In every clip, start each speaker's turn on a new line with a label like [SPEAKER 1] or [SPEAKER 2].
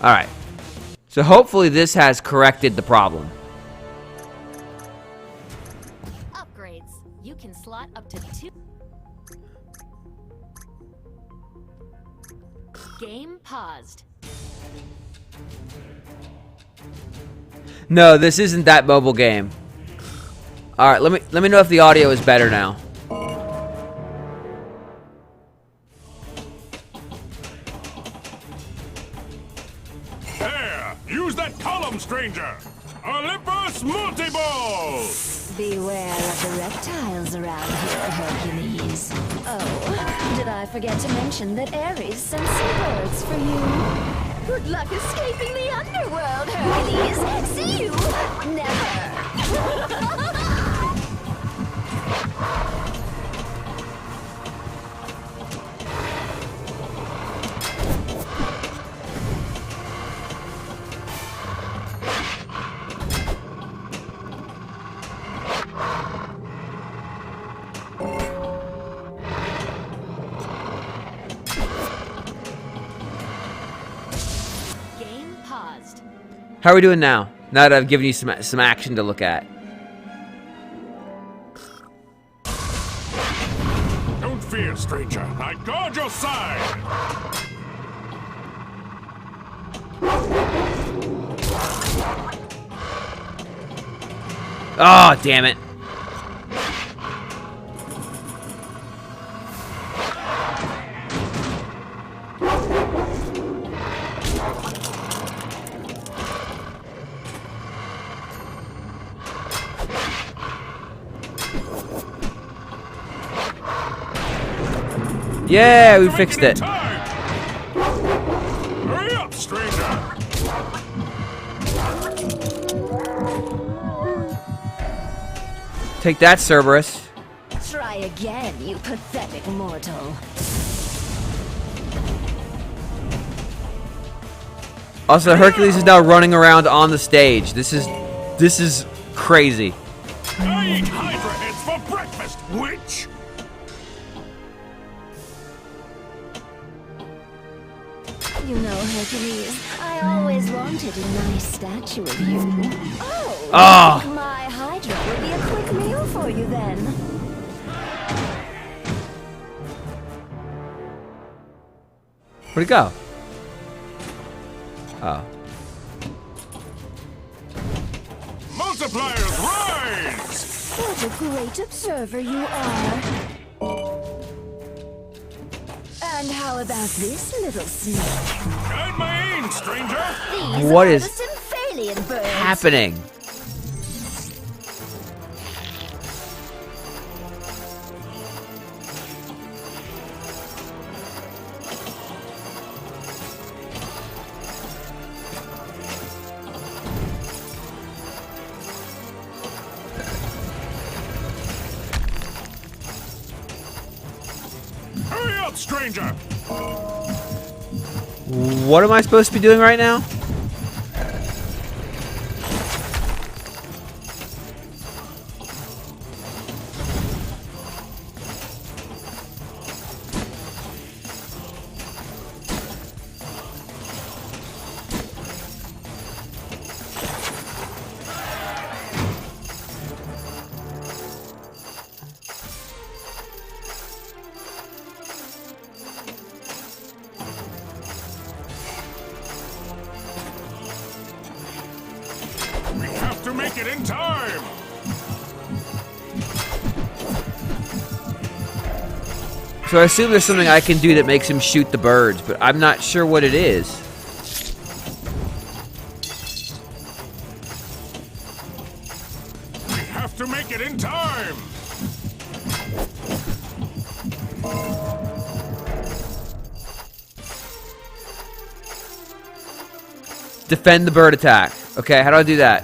[SPEAKER 1] Alright. So hopefully this has corrected the problem.
[SPEAKER 2] Upgrades. You can slot up to 2. Game paused.
[SPEAKER 1] No, this isn't that mobile game. Alright, let me know if the audio is better now.
[SPEAKER 3] There! Use that column, stranger! Olympus multi-ball!
[SPEAKER 2] Beware of the reptiles around here, Hercules. Oh, did I forget to mention that Ares sent some birds for you? Good luck escaping the underworld, Hercules! See you never! Game paused.
[SPEAKER 1] How are we doing now? Now that I've given you some action to look at.
[SPEAKER 3] Don't fear, stranger. I guard your side!
[SPEAKER 1] Oh, damn it. Yeah, we fixed it.
[SPEAKER 3] Hurry up, stranger!
[SPEAKER 1] Take that, Cerberus.
[SPEAKER 2] Try again, you pathetic mortal.
[SPEAKER 1] Also, Hercules is now running around on the stage. This is crazy.
[SPEAKER 3] I eat Hydra heads for breakfast, witch!
[SPEAKER 2] You know, Hercules, I always wanted a nice statue of you. Oh,
[SPEAKER 1] Ah.
[SPEAKER 2] I think my Hydra would be a quick meal for you then.
[SPEAKER 1] Where'd it go? Oh.
[SPEAKER 3] Multipliers rise!
[SPEAKER 2] What a great observer you are. And how about this little sneak?
[SPEAKER 3] Guide my aim, stranger!
[SPEAKER 2] These
[SPEAKER 1] What
[SPEAKER 2] are
[SPEAKER 1] is
[SPEAKER 2] the Symphalian birds.
[SPEAKER 1] happening?
[SPEAKER 3] Hurry up, stranger!
[SPEAKER 1] What am I supposed to be doing right now?
[SPEAKER 3] We have to make it in time!
[SPEAKER 1] So I assume there's something I can do that makes him shoot the birds, but I'm not sure what it is.
[SPEAKER 3] We have to make it in time!
[SPEAKER 1] Defend the bird attack. Okay, how do I do that?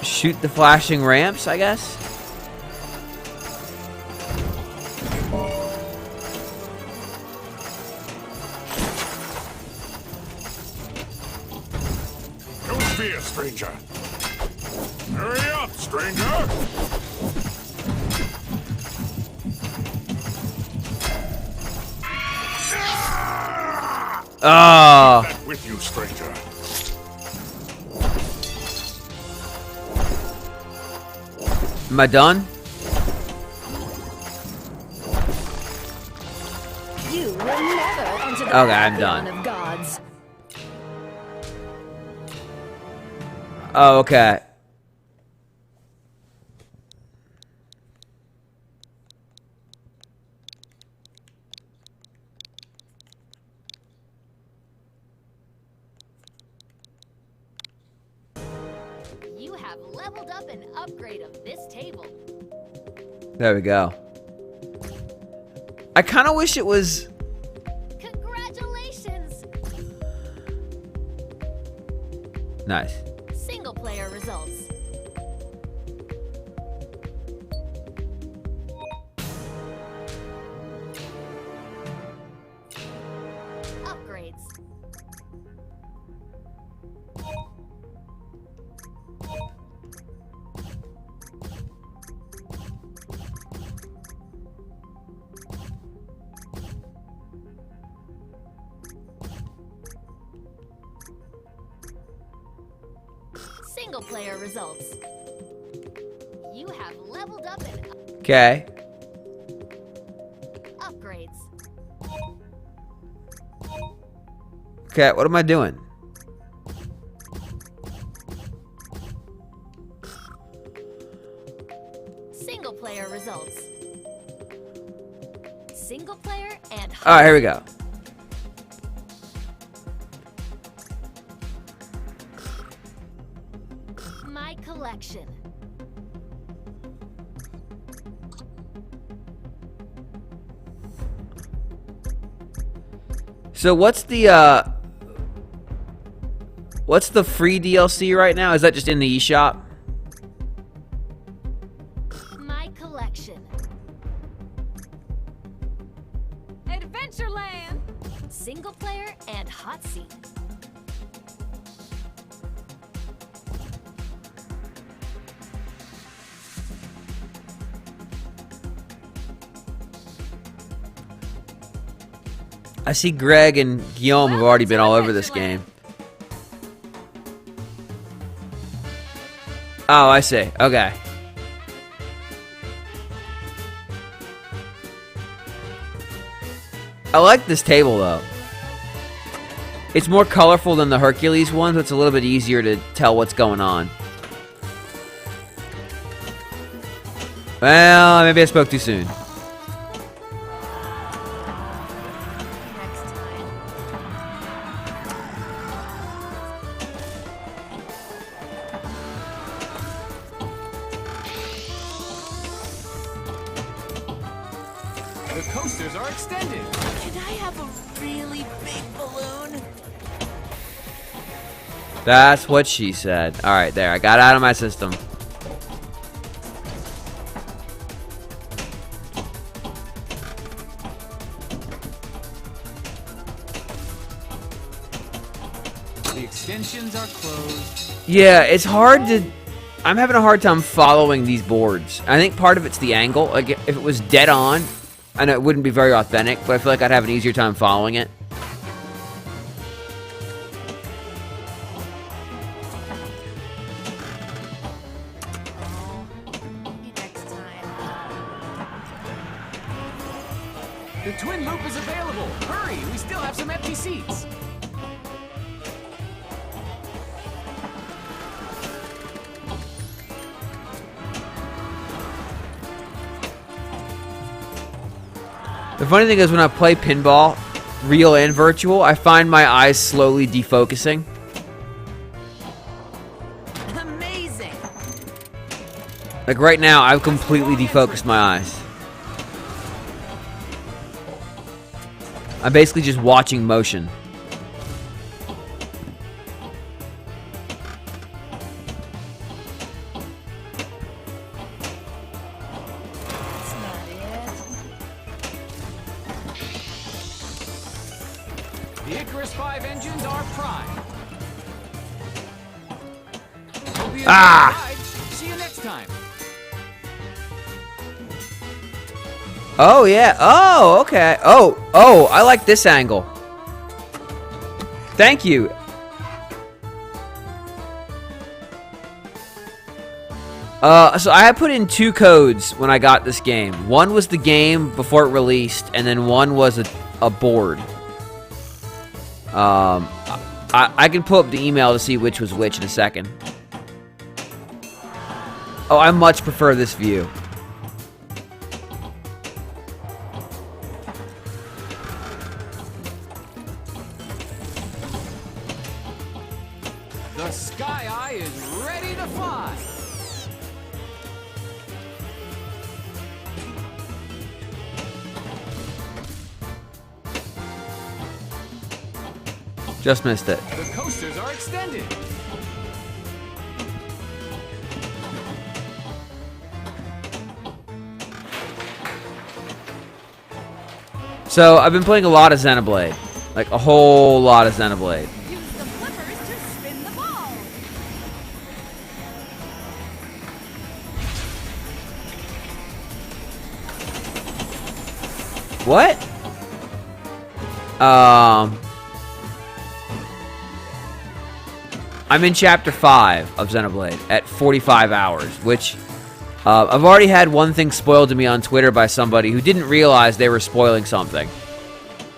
[SPEAKER 1] Shoot the flashing ramps, I guess?
[SPEAKER 3] Don't fear, stranger. Hurry up, stranger!
[SPEAKER 1] Oh.
[SPEAKER 3] Back with you, stranger.
[SPEAKER 1] Am I done?
[SPEAKER 2] You will never enter the
[SPEAKER 1] Okay, I'm
[SPEAKER 2] pantheon
[SPEAKER 1] done.
[SPEAKER 2] of gods.
[SPEAKER 1] Oh, okay.
[SPEAKER 2] You have leveled up an upgrade of this table.
[SPEAKER 1] There we go. I kind of wish it was...
[SPEAKER 2] Congratulations!
[SPEAKER 1] Nice.
[SPEAKER 2] Single player results. Upgrades. Single player results. You have leveled up and
[SPEAKER 1] Okay.
[SPEAKER 2] upgrades.
[SPEAKER 1] Okay, what am I doing?
[SPEAKER 2] Single player results. Single player and
[SPEAKER 1] Alright, here we go.
[SPEAKER 2] my collection.
[SPEAKER 1] So what's the free DLC right now? Is that just in the eShop?
[SPEAKER 2] My collection. Adventureland. Single player and hot seat.
[SPEAKER 1] I see Greg and Guillaume have already been all over this game. Oh, I see. Okay. I like this table, though. It's more colorful than the Hercules one, so it's a little bit easier to tell what's going on. Well, maybe I spoke too soon.
[SPEAKER 4] The coasters are extended.
[SPEAKER 5] Can I have a really big balloon?
[SPEAKER 1] That's what she said. Alright, there. I got it out of my system.
[SPEAKER 4] The extensions are closed.
[SPEAKER 1] Yeah, it's hard to... I'm having a hard time following these boards. I think part of it's the angle. Like, if it was dead on, I know it wouldn't be very authentic, but I feel like I'd have an easier time following it.
[SPEAKER 5] Next time.
[SPEAKER 4] The twin loop is available. Hurry, we still have some empty seats.
[SPEAKER 1] The funny thing is when I play pinball, real and virtual, I find my eyes slowly defocusing.
[SPEAKER 5] Amazing.
[SPEAKER 1] Like right now, I've completely defocused my eyes. I'm basically just watching motion.
[SPEAKER 5] That's not it.
[SPEAKER 4] The Icarus 5 engines are prime. Hope you enjoyed the ride. See you next time.
[SPEAKER 1] Oh, yeah. Oh, okay. Oh, I like this angle. Thank you. So I had put in 2 codes when I got this game. One was the game before it released, and then one was a board. I can pull up the email to see which was which in a second. Oh, I much prefer this view.
[SPEAKER 4] The Sky Eye is ready to fly.
[SPEAKER 1] Just missed it.
[SPEAKER 4] The coasters are extended.
[SPEAKER 1] So I've been playing a lot of Xenoblade, like a whole lot of Xenoblade.
[SPEAKER 2] Use the flippers to spin the ball.
[SPEAKER 1] What? I'm in chapter 5 of Xenoblade at 45 hours, which I've already had one thing spoiled to me on Twitter by somebody who didn't realize they were spoiling something.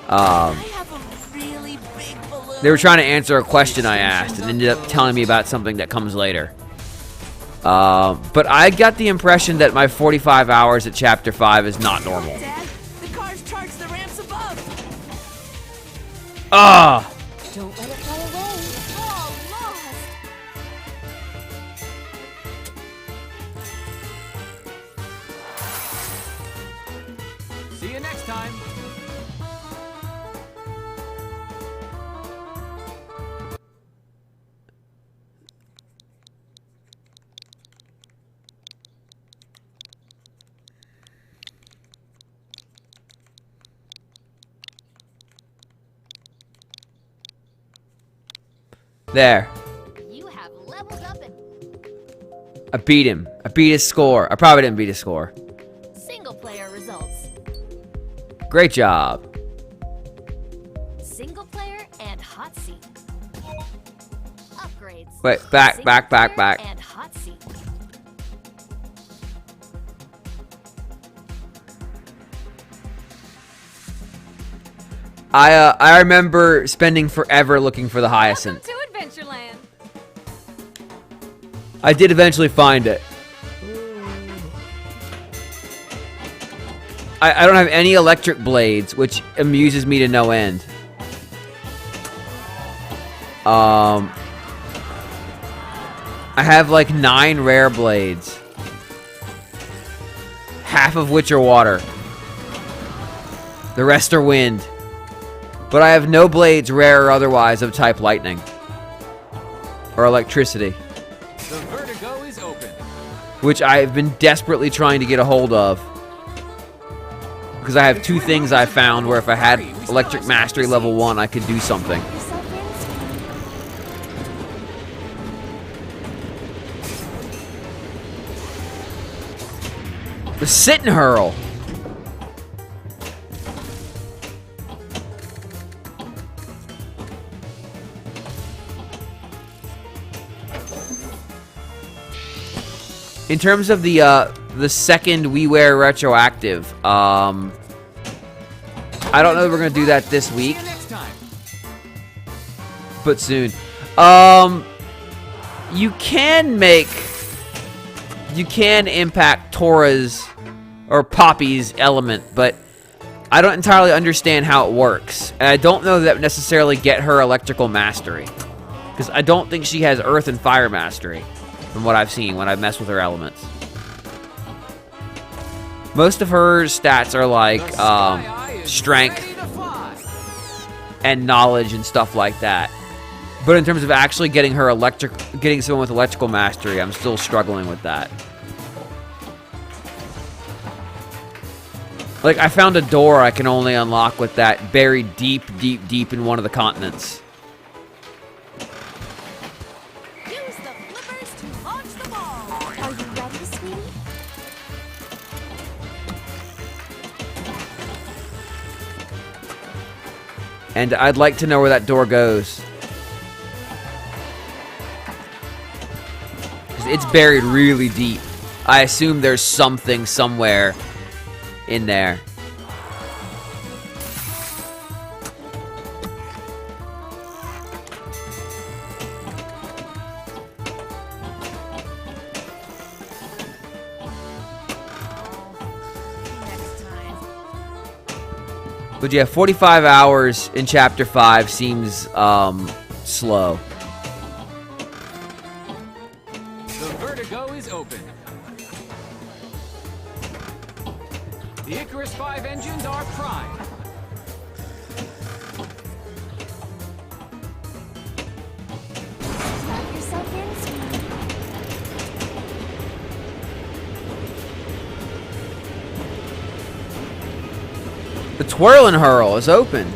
[SPEAKER 5] I have a really big balloon.
[SPEAKER 1] They were trying to answer a question I asked and ended up telling me about something that comes later. But I got the impression that my 45 hours at chapter 5 is not normal.
[SPEAKER 5] Dad, the cars charge the ramps above.
[SPEAKER 1] Ah!
[SPEAKER 2] Don't let it fly away. All lost.
[SPEAKER 4] See you next time.
[SPEAKER 1] There.
[SPEAKER 2] You have leveled up and
[SPEAKER 1] I beat him. I beat his score. I probably didn't beat his score.
[SPEAKER 2] single player results.
[SPEAKER 1] Great job.
[SPEAKER 2] Single player and hot seat. Upgrades.
[SPEAKER 1] Wait, back.
[SPEAKER 2] And hot seat.
[SPEAKER 1] I remember spending forever looking for the hyacinth.
[SPEAKER 2] Welcome to Adventureland.
[SPEAKER 1] I did eventually find it. I don't have any electric blades, which amuses me to no end. I have like 9 rare blades. Half of which are water. The rest are wind. But I have no blades, rare or otherwise, of type lightning. Or electricity.
[SPEAKER 4] The vertigo is open.
[SPEAKER 1] Which I've been desperately trying to get a hold of. Because I have 2 things I found where if I had electric mastery level 1, I could do something.
[SPEAKER 2] Yourself in.
[SPEAKER 1] The sit and hurl. In terms of the second WiiWare retroactive, I don't know if we're gonna do that this week,
[SPEAKER 4] See you next time.
[SPEAKER 1] but soon. You can impact Tora's or Poppy's element, but I don't entirely understand how it works, and I don't know that necessarily get her electrical mastery, because I don't think she has Earth and Fire mastery. From what I've seen when I've messed with her elements. Most of her stats are like
[SPEAKER 4] The Sky Eye is
[SPEAKER 1] strength
[SPEAKER 4] ready to fly.
[SPEAKER 1] and knowledge and stuff like that. But in terms of actually getting her getting someone with electrical mastery, I'm still struggling with that. Like, I found a door I can only unlock with that buried deep in one of the continents.
[SPEAKER 2] Use the flippers to launch the ball. Are you ready, sweetie?
[SPEAKER 1] And I'd like to know where that door goes. it's buried really deep. I assume there's something somewhere in there. But yeah, 45 hours in Chapter 5 seems slow.
[SPEAKER 4] The Vertigo is open. The Icarus 5 engines are prime.
[SPEAKER 2] Strap yourself in, sweetie.
[SPEAKER 1] The Twirl and Hurl is open.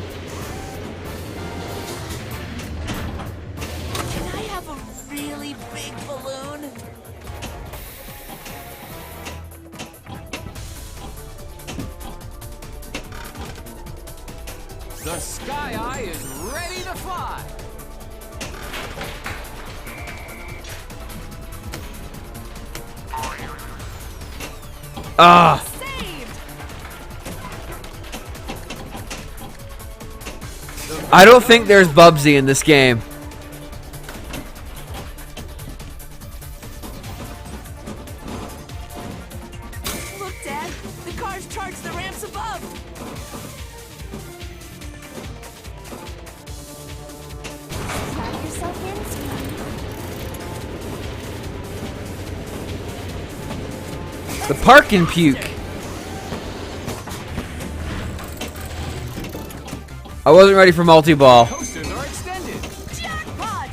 [SPEAKER 5] Can I have a really big balloon?
[SPEAKER 4] The Sky Eye is ready to fly.
[SPEAKER 1] Ah,
[SPEAKER 5] Saved!
[SPEAKER 1] I don't think there's Bubsy in this game.
[SPEAKER 5] Look, Dad. The car's charged the ramps above.
[SPEAKER 2] Strap yourself in, sweetie.
[SPEAKER 1] The Park and Puke. I wasn't ready for multi-ball.
[SPEAKER 4] Coasters are extended.
[SPEAKER 5] Jackpot!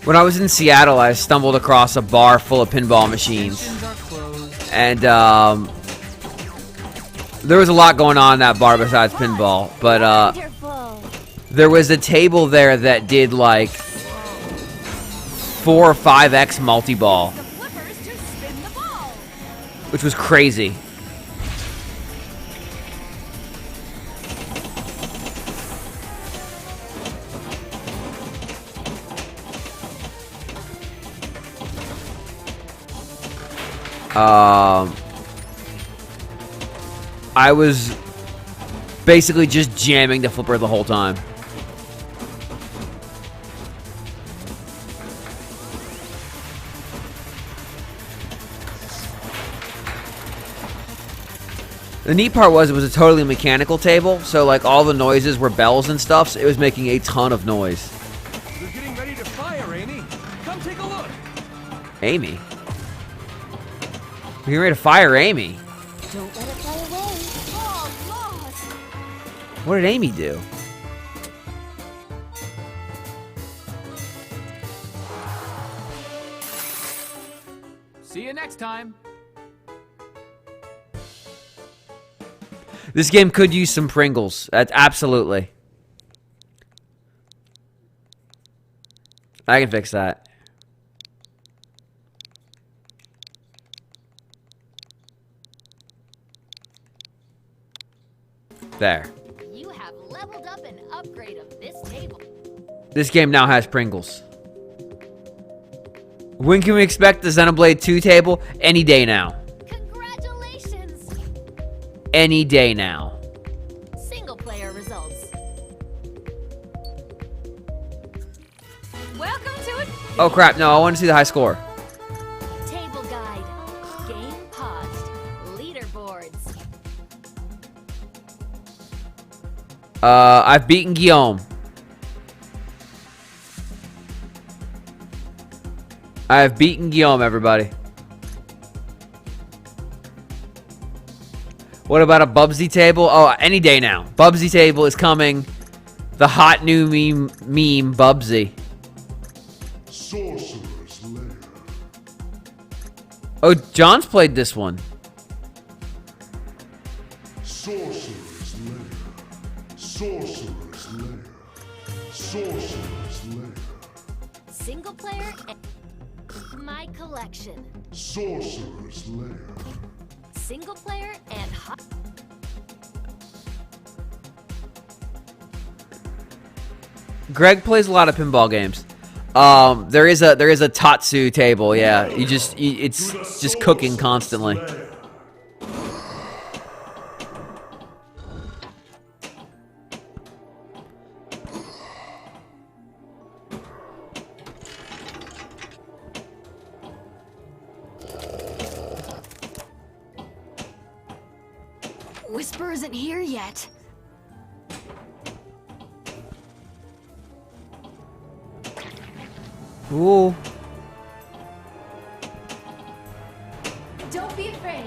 [SPEAKER 1] When I was in Seattle, I stumbled across a bar full of pinball machines.
[SPEAKER 4] Engines are closed.
[SPEAKER 1] And there was a lot going on in that bar besides pinball. But
[SPEAKER 2] Wonderful.
[SPEAKER 1] there was a table there that did like 4 or 5x multi-ball,
[SPEAKER 5] The flippers to spin the ball.
[SPEAKER 1] which was crazy. I was basically just jamming the flipper the whole time. The neat part was it was a totally mechanical table, so like all the noises were bells and stuff, so it was making a ton of noise.
[SPEAKER 3] They're getting ready to fire, Amy. Come take a look.
[SPEAKER 1] Amy? We're getting ready to fire Amy.
[SPEAKER 2] Don't let it fly away.
[SPEAKER 5] Oh, lost.
[SPEAKER 1] What did Amy do?
[SPEAKER 4] See you next time.
[SPEAKER 1] This game could use some Pringles. That's absolutely. I can fix that. There.
[SPEAKER 2] You have leveled up an upgrade of this table.
[SPEAKER 1] This game now has Pringles. When can we expect the Xenoblade 2 table? Any day now.
[SPEAKER 2] Congratulations!
[SPEAKER 1] Any day now.
[SPEAKER 2] Single player results.
[SPEAKER 5] Welcome to it.
[SPEAKER 1] Oh crap, no, I want to see the high score.
[SPEAKER 2] Table guide. Game paused. Leaderboards.
[SPEAKER 1] I've beaten Guillaume. I have beaten Guillaume, everybody. What about a Bubsy table? Oh, any day now. Bubsy table is coming. The hot new meme Bubsy.
[SPEAKER 3] Sorcerer's Lair.
[SPEAKER 1] Oh, John's played this one.
[SPEAKER 6] Sorcerer's Lair. Sorcerer's Lair. Sorcerer's Lair.
[SPEAKER 2] Single player and my collection.
[SPEAKER 6] Sorcerer's Lair.
[SPEAKER 2] Single player and hot.
[SPEAKER 1] Greg plays a lot of pinball games. There is a Tatsu table. Yeah, it's just cooking constantly.
[SPEAKER 2] Whisper isn't here yet.
[SPEAKER 1] Ooh.
[SPEAKER 2] Don't be afraid.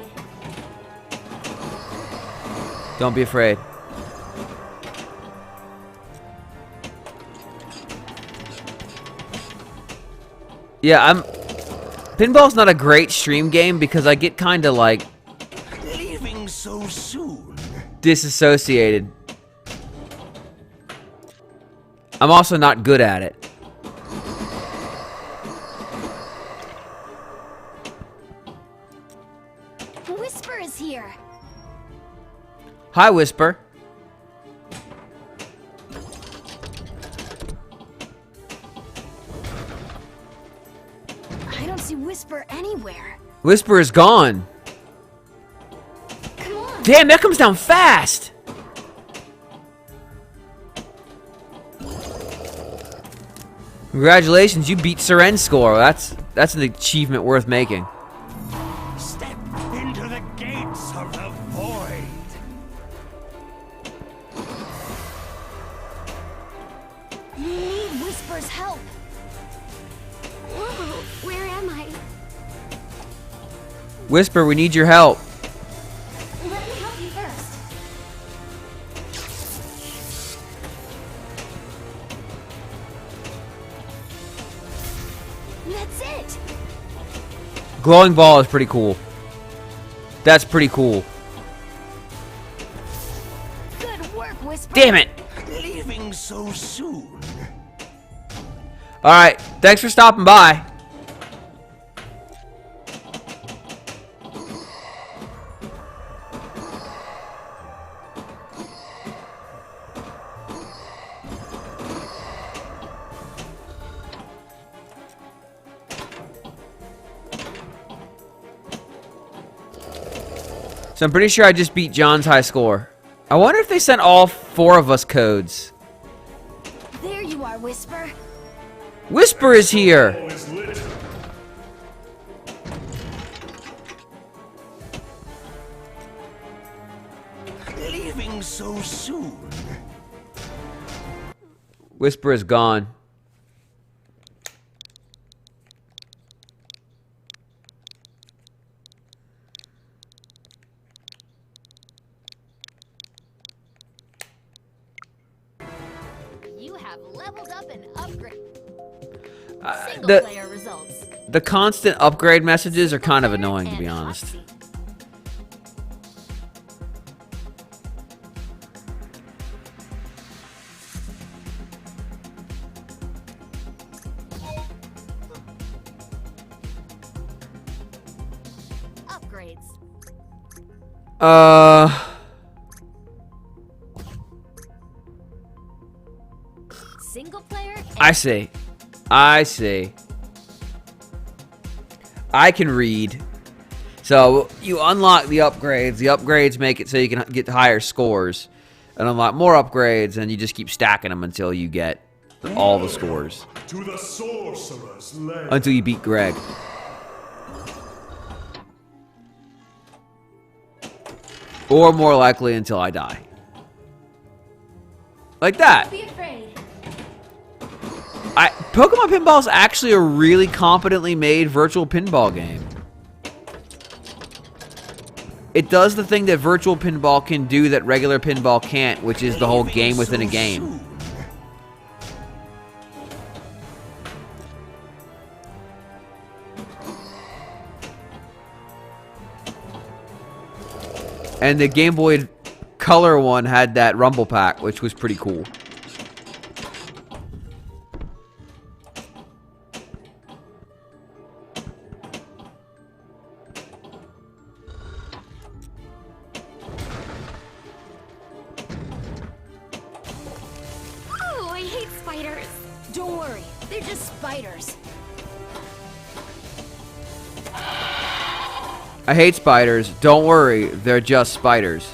[SPEAKER 1] Don't be afraid. Yeah, Pinball's not a great stream game because I get kind of like
[SPEAKER 5] Leaving so soon.
[SPEAKER 1] disassociated. I'm also not good at it.
[SPEAKER 2] Whisper is here.
[SPEAKER 1] Hi, Whisper.
[SPEAKER 2] I don't see Whisper anywhere.
[SPEAKER 1] Whisper is gone.
[SPEAKER 2] Come on.
[SPEAKER 1] Damn, that comes down fast. Congratulations, you beat Seren's score. That's an achievement worth making.
[SPEAKER 5] Step into the gates of the void.
[SPEAKER 2] You need Whisper's help. Whoa, where am I?
[SPEAKER 1] Whisper, we need your help.
[SPEAKER 2] Let me help you first. That's it.
[SPEAKER 1] Glowing ball is pretty cool. That's pretty cool.
[SPEAKER 2] Good work, Whisper.
[SPEAKER 1] Damn it.
[SPEAKER 5] Leaving so soon.
[SPEAKER 1] All right, thanks for stopping by. So I'm pretty sure I just beat John's high score. I wonder if they sent all 4 of us codes.
[SPEAKER 2] There you are, Whisper.
[SPEAKER 1] Whisper is here.
[SPEAKER 3] Is lit.
[SPEAKER 5] Leaving so soon.
[SPEAKER 1] Whisper is gone.
[SPEAKER 2] You have leveled up and upgraded. Single
[SPEAKER 1] The
[SPEAKER 2] player results.
[SPEAKER 1] the constant upgrade messages are kind of annoying, to be honest.
[SPEAKER 2] Upgrades. Single player.
[SPEAKER 1] I see. I see. I can read. So you unlock the upgrades. The upgrades make it so you can get higher scores, and unlock more upgrades, and you just keep stacking them until you get all the scores.
[SPEAKER 6] To the Sorcerer's Lair.
[SPEAKER 1] Until you beat Greg. Or more likely until I die. Like that.
[SPEAKER 2] Be afraid.
[SPEAKER 1] Pokemon Pinball is actually a really competently made virtual pinball game. It does the thing that virtual pinball can do that regular pinball can't, which is the whole game within a game. And the Game Boy color one had that rumble pack, which was pretty cool.
[SPEAKER 2] Oh, I hate spiders. Don't worry, they're just spiders.
[SPEAKER 1] I hate spiders. Don't worry, they're just spiders.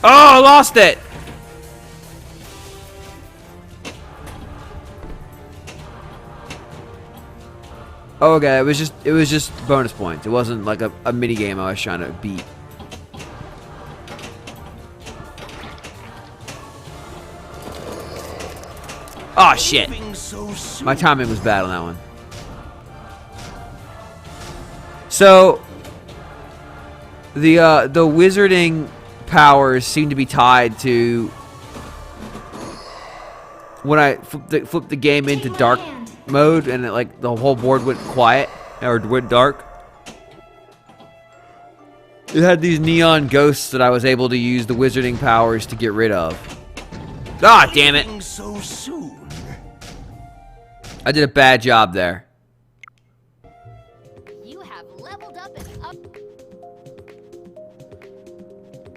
[SPEAKER 1] Oh, I lost it! Oh, okay, it was just bonus points. It wasn't like a mini game I was trying to beat. Oh shit! My timing was bad on that one. So the wizarding powers seem to be tied to when I flipped the game into dark mode and like the whole board went quiet or went dark. It had these neon ghosts that I was able to use the wizarding powers to get rid of. Ah, damn it!
[SPEAKER 5] So soon.
[SPEAKER 1] I did a bad job there.
[SPEAKER 2] You have leveled up and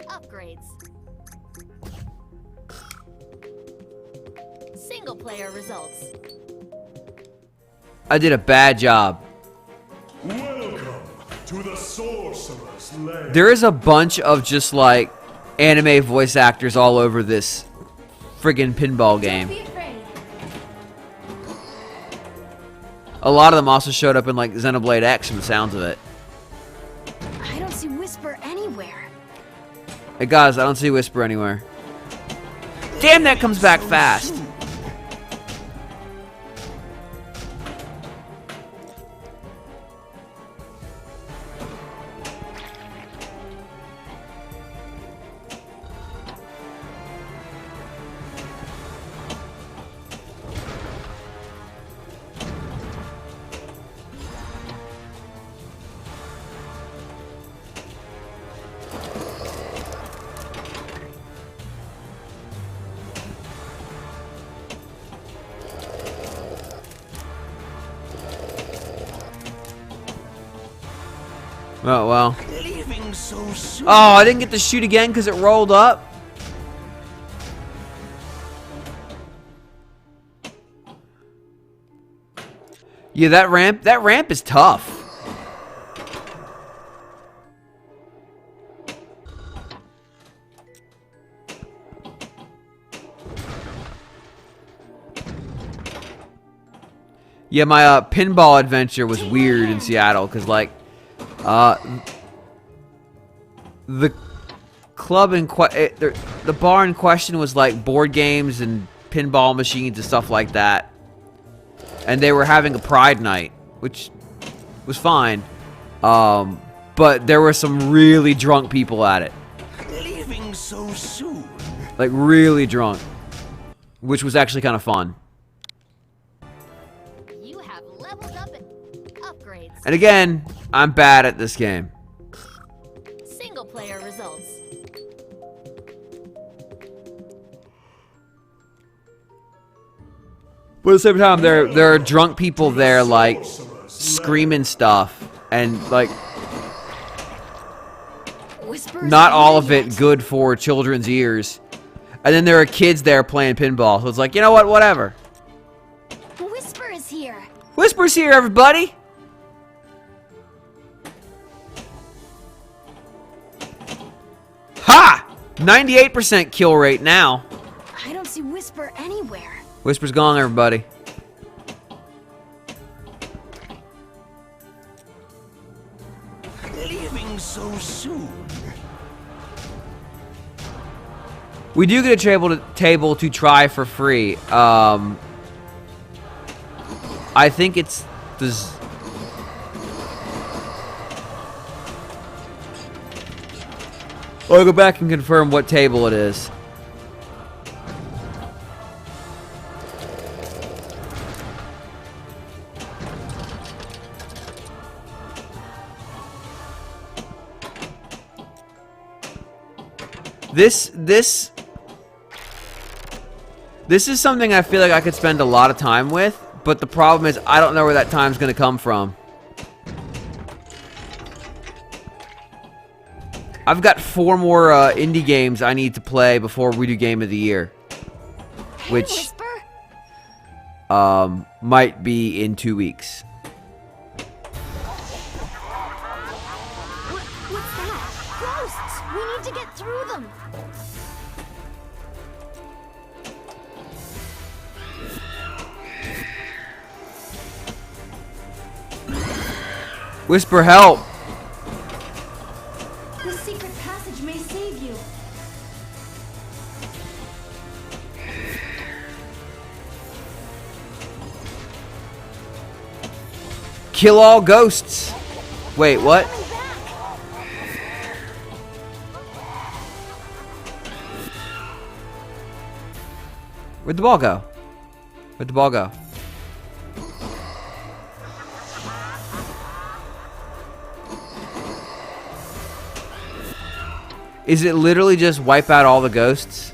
[SPEAKER 2] upgrades. Single player results.
[SPEAKER 1] I did a bad job.
[SPEAKER 6] Welcome to the Sorcerer's Lair.
[SPEAKER 1] There is a bunch of just like anime voice actors all over this friggin' pinball game.
[SPEAKER 2] Be afraid.
[SPEAKER 1] A lot of them also showed up in like Xenoblade X from the sounds of it.
[SPEAKER 2] I don't see Whisper anywhere.
[SPEAKER 1] Hey guys, I don't see Whisper anywhere. Damn, that comes back fast. Oh, well.
[SPEAKER 5] Leaving so soon.
[SPEAKER 1] Oh, I didn't get to shoot again because it rolled up. Yeah, that ramp is tough. Yeah, my pinball adventure was weird in Seattle because, like, the club in the bar in question was like board games and pinball machines and stuff like that, and they were having a pride night, which was fine, but there were some really drunk people at it.
[SPEAKER 5] Leaving so soon.
[SPEAKER 1] Like really drunk, which was actually kind of fun.
[SPEAKER 2] You have leveled up and upgrades.
[SPEAKER 1] And again, I'm bad at this game.
[SPEAKER 2] Single player results.
[SPEAKER 1] But at the same time, there are drunk people there, like screaming stuff, and like
[SPEAKER 2] Whisper.
[SPEAKER 1] not all of it good for children's ears. And then there are kids there playing pinball, so it's like, you know what, whatever.
[SPEAKER 2] Whisper is here.
[SPEAKER 1] Whisper's here, everybody. Ha! 98% kill rate now.
[SPEAKER 2] I don't see Whisper anywhere.
[SPEAKER 1] Whisper's gone, everybody.
[SPEAKER 5] Leaving so soon.
[SPEAKER 1] We do get a table to try for free. I think it's the... I'll go back and confirm what table it is. This is something I feel like I could spend a lot of time with, but the problem is I don't know where that time's going to come from. I've got 4 more indie games I need to play before we do Game of the Year. Which might be in 2 weeks.
[SPEAKER 2] What's that? Ghosts! We need to get through them!
[SPEAKER 1] Whisper, help!
[SPEAKER 2] The secret passage may save you.
[SPEAKER 1] Kill all ghosts! Wait, what? Where'd the ball go? Where'd the ball go? Is it literally just wipe out all the ghosts?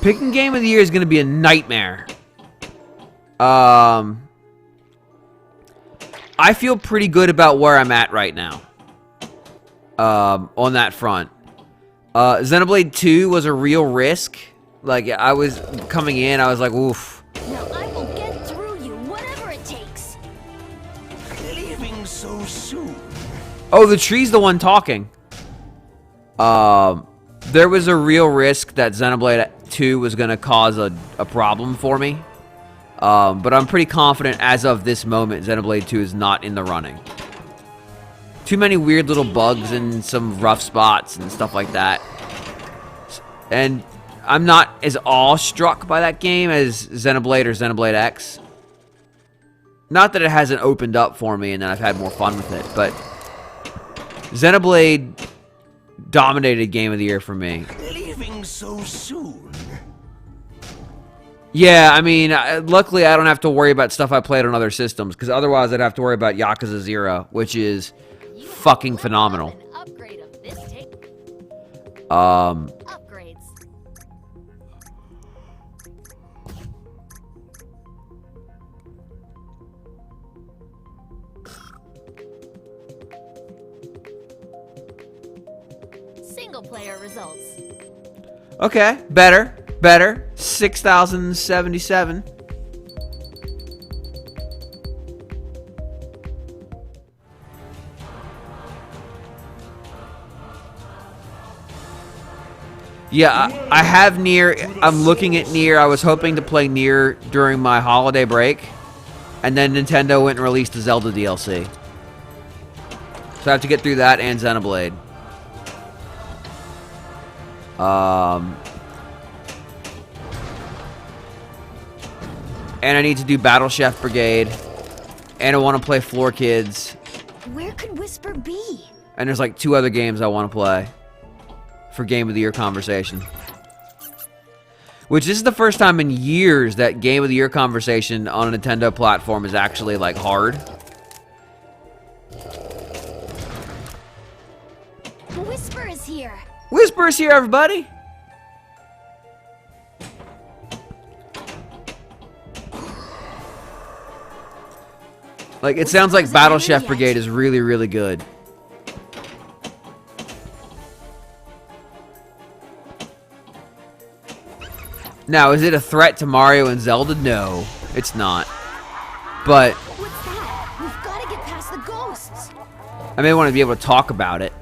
[SPEAKER 1] Picking Game of the Year is going to be a nightmare. I feel pretty good about where I'm at right now. On that front. Xenoblade 2 was a real risk. Like, I was coming in, I was like, oof.
[SPEAKER 2] Now I will get through you, whatever it takes.
[SPEAKER 5] Leaving so soon.
[SPEAKER 1] Oh, the tree's the one talking. There was a real risk that Xenoblade 2 was going to cause a problem for me. But I'm pretty confident as of this moment, Xenoblade 2 is not in the running. Too many weird little bugs and some rough spots and stuff like that. And I'm not as awestruck by that game as Xenoblade or Xenoblade X. Not that it hasn't opened up for me and that I've had more fun with it, but Xenoblade dominated Game of the Year for me.
[SPEAKER 5] Leaving so soon.
[SPEAKER 1] Yeah, I mean, luckily I don't have to worry about stuff I played on other systems, because otherwise I'd have to worry about Yakuza 0, which is fucking phenomenal.
[SPEAKER 2] Upgrade of this tape. Upgrades. Single player results.
[SPEAKER 1] Okay, better. 6,077. Yeah, I have Nier. I'm looking at Nier. I was hoping to play Nier during my holiday break, and then Nintendo went and released the Zelda DLC. So I have to get through that and Xenoblade. And I need to do Battle Chef Brigade. And I want to play Floor Kids.
[SPEAKER 2] Where could Whisper be?
[SPEAKER 1] And there's like 2 other games I want to play for Game of the Year conversation. Which this is the first time in years that Game of the Year conversation on a Nintendo platform is actually like hard.
[SPEAKER 2] Whisper is here.
[SPEAKER 1] Whisper is here, everybody. Like, it sounds like Battle Chef Brigade is really, really good. Now, is it a threat to Mario and Zelda? No, it's not. But
[SPEAKER 2] What's that? We've got to get past the ghosts.
[SPEAKER 1] I may want to be able to talk about it.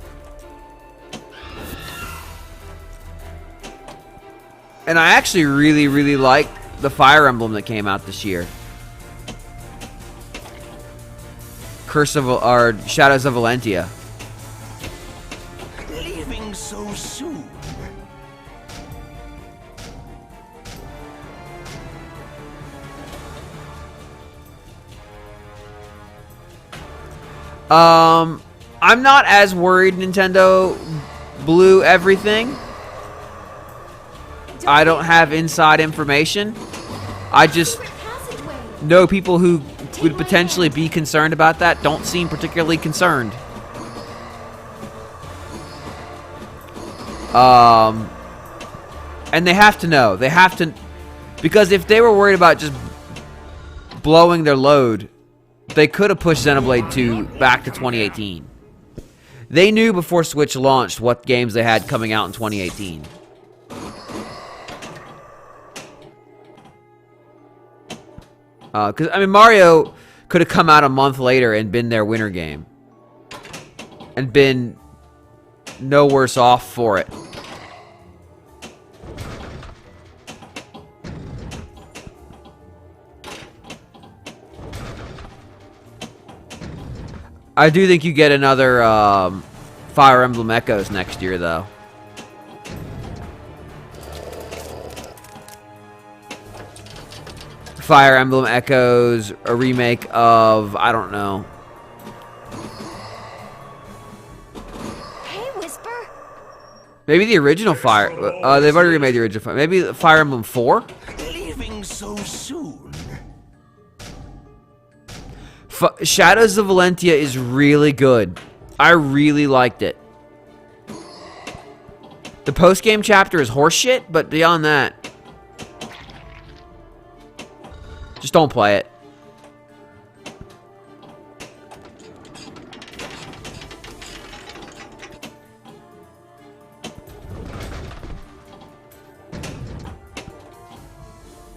[SPEAKER 1] And I actually really, really like the Fire Emblem that came out this year. Shadows of Valentia.
[SPEAKER 5] Leaving so soon.
[SPEAKER 1] I'm not as worried Nintendo blew everything. I don't have inside information. I just know people who would potentially be concerned about that don't seem particularly concerned. And they have to know. They have to, because if they were worried about just blowing their load, they could have pushed Xenoblade 2 back to 2018. They knew before Switch launched what games they had coming out in 2018. Because, I mean, Mario could have come out a month later and been their winter game. And been no worse off for it. I do think you get another Fire Emblem Echoes next year, though. Fire Emblem Echoes, a remake of, I don't know.
[SPEAKER 2] Hey, Whisper.
[SPEAKER 1] Maybe the original Fire. They've already remade the original Fire. Maybe Fire Emblem 4?
[SPEAKER 5] Leaving so soon.
[SPEAKER 1] Shadows of Valentia is really good. I really liked it. The post-game chapter is horseshit, but beyond that, just don't play it.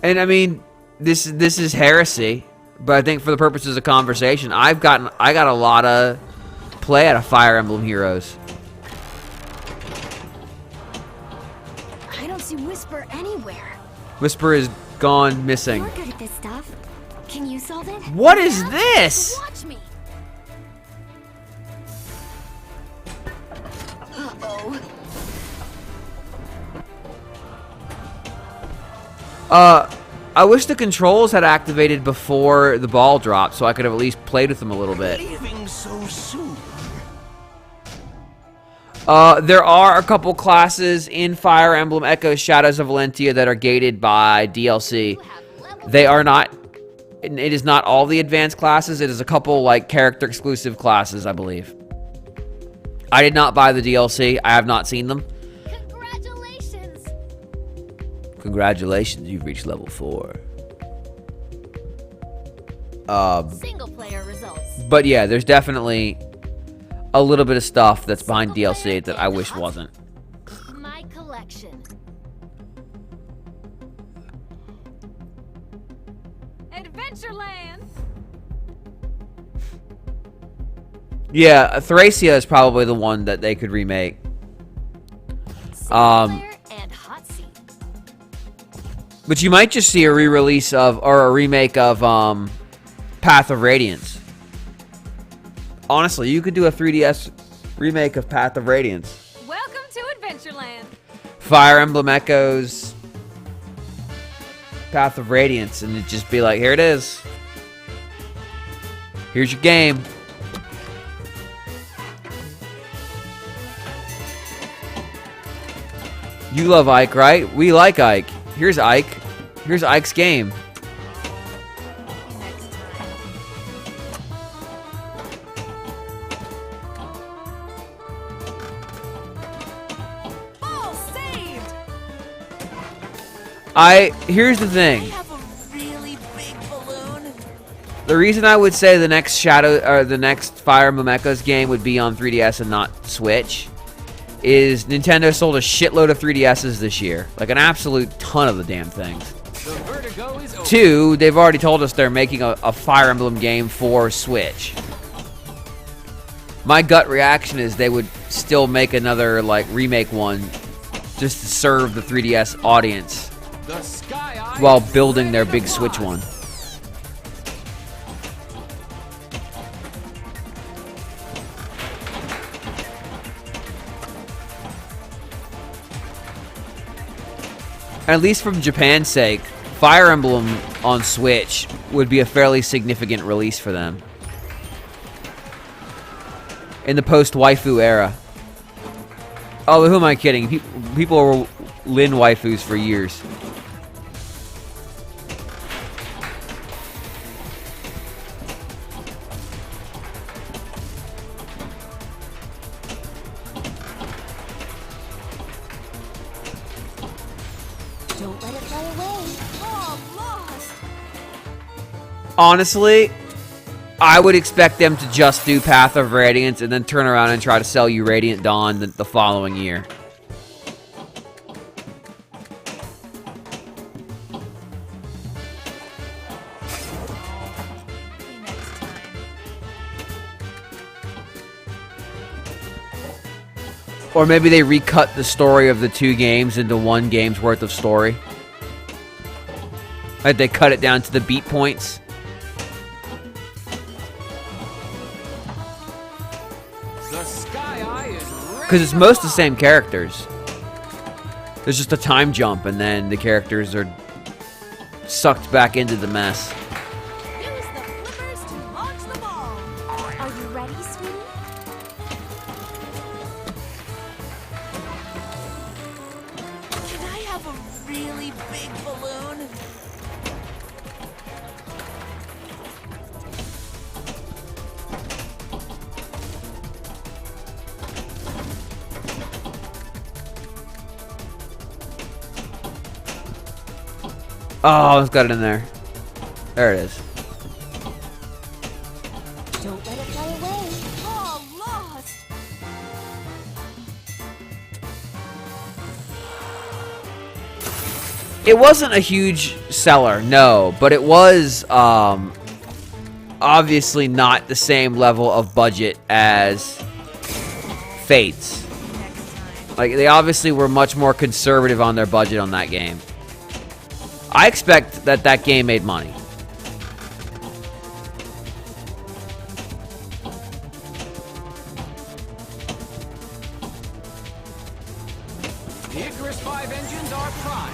[SPEAKER 1] And I mean, this is heresy. But I think for the purposes of conversation, I got a lot of play out of Fire Emblem Heroes.
[SPEAKER 2] I don't see Whisper anywhere.
[SPEAKER 1] Whisper is gone missing.
[SPEAKER 2] You're good at this stuff. Can you solve it?
[SPEAKER 1] What is this?
[SPEAKER 2] Watch me. Uh-oh. I wish the controls had activated before the ball dropped, so I could have at least played with them a little bit.
[SPEAKER 5] Leaving so soon.
[SPEAKER 1] There are a couple classes in Fire Emblem Echoes Shadows of Valentia that are gated by DLC. They are not. It is not all the advanced classes. It is a couple like character exclusive classes, I believe. I did not buy the DLC. I have not seen them. Congratulations, you've reached level 4.
[SPEAKER 2] Single player results.
[SPEAKER 1] But yeah, there's definitely a little bit of stuff that's behind DLC that I wish wasn't.
[SPEAKER 2] My collection. Adventureland.
[SPEAKER 1] Yeah, Thracia is probably the one that they could remake. But you might just see a re-release of, or a remake of, Path of Radiance. Honestly, you could do a 3DS remake of Path of Radiance.
[SPEAKER 2] Welcome to Adventureland.
[SPEAKER 1] Fire Emblem Echoes, Path of Radiance, and it'd just be like, here it is. Here's your game. You love Ike, right? We like Ike. Here's Ike. Here's Ike's game.
[SPEAKER 2] Ball saved.
[SPEAKER 1] Here's the thing.
[SPEAKER 2] I have a really big balloon.
[SPEAKER 1] The reason I would say the next the next Fire Emblem Echoes game would be on 3DS and not Switch is Nintendo sold a shitload of 3DSs this year. Like an absolute ton of the damn things.
[SPEAKER 4] The vertigo is over.
[SPEAKER 1] 2, they've already told us they're making a Fire Emblem game for Switch. My gut reaction is they would still make another, like, remake one just to serve the 3DS audience
[SPEAKER 4] The Sky Eye
[SPEAKER 1] while
[SPEAKER 4] is
[SPEAKER 1] building
[SPEAKER 4] ready
[SPEAKER 1] their
[SPEAKER 4] to
[SPEAKER 1] big
[SPEAKER 4] fly.
[SPEAKER 1] Switch one. At least from Japan's sake, Fire Emblem on Switch would be a fairly significant release for them. in the post-waifu era. Oh, who am I kidding? People were Lin waifus for years.
[SPEAKER 2] Don't let it fly away. Oh, lost.
[SPEAKER 1] Honestly, I would expect them to just do Path of Radiance and then turn around and try to sell you Radiant Dawn the following year. Or maybe they recut the story of the 2 games into 1 game's worth of story. Like they cut it down to the beat points.
[SPEAKER 4] The Sky Eye is ready.
[SPEAKER 1] Because it's most the same characters. There's just a time jump and then the characters are sucked back into the mess.
[SPEAKER 2] Use the flippers to launch the ball. Are you ready, sweetie?
[SPEAKER 7] Can I have a really big balloon?
[SPEAKER 1] Oh, it's got it in there. There it is.
[SPEAKER 2] Don't let it fly away.
[SPEAKER 7] Oh, lost!
[SPEAKER 1] It wasn't a huge seller, no, but it was obviously not the same level of budget as Fates. Like, they obviously were much more conservative on their budget on that game. I expect that game made money.
[SPEAKER 4] The Icarus 5 engines are prime.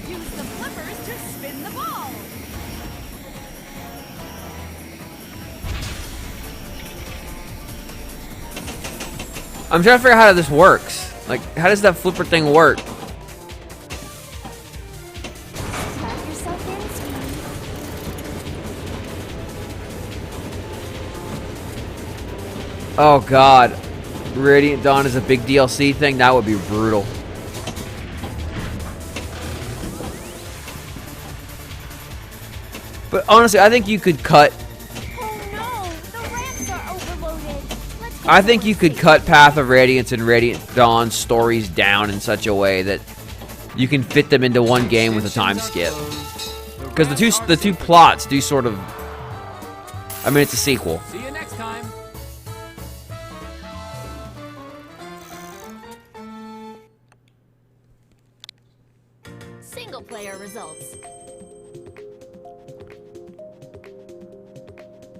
[SPEAKER 7] Use the flippers to spin the ball.
[SPEAKER 1] I'm trying to figure out how this works. Like, how does that flipper thing work?
[SPEAKER 2] Tap yourself in, sweetie.
[SPEAKER 1] Oh god. Radiant Dawn is a big DLC thing? That would be brutal. But honestly, I think you could cut...
[SPEAKER 2] Oh no, the ramps are overloaded. Let's get
[SPEAKER 1] I think
[SPEAKER 2] more
[SPEAKER 1] you could
[SPEAKER 2] space.
[SPEAKER 1] cut Path of Radiance and Radiant Dawn stories down in such a way that you can fit them into 1 game with a time skip. Because the two plots do sort of... I mean, it's a sequel.
[SPEAKER 4] See you next time.
[SPEAKER 2] Single player results.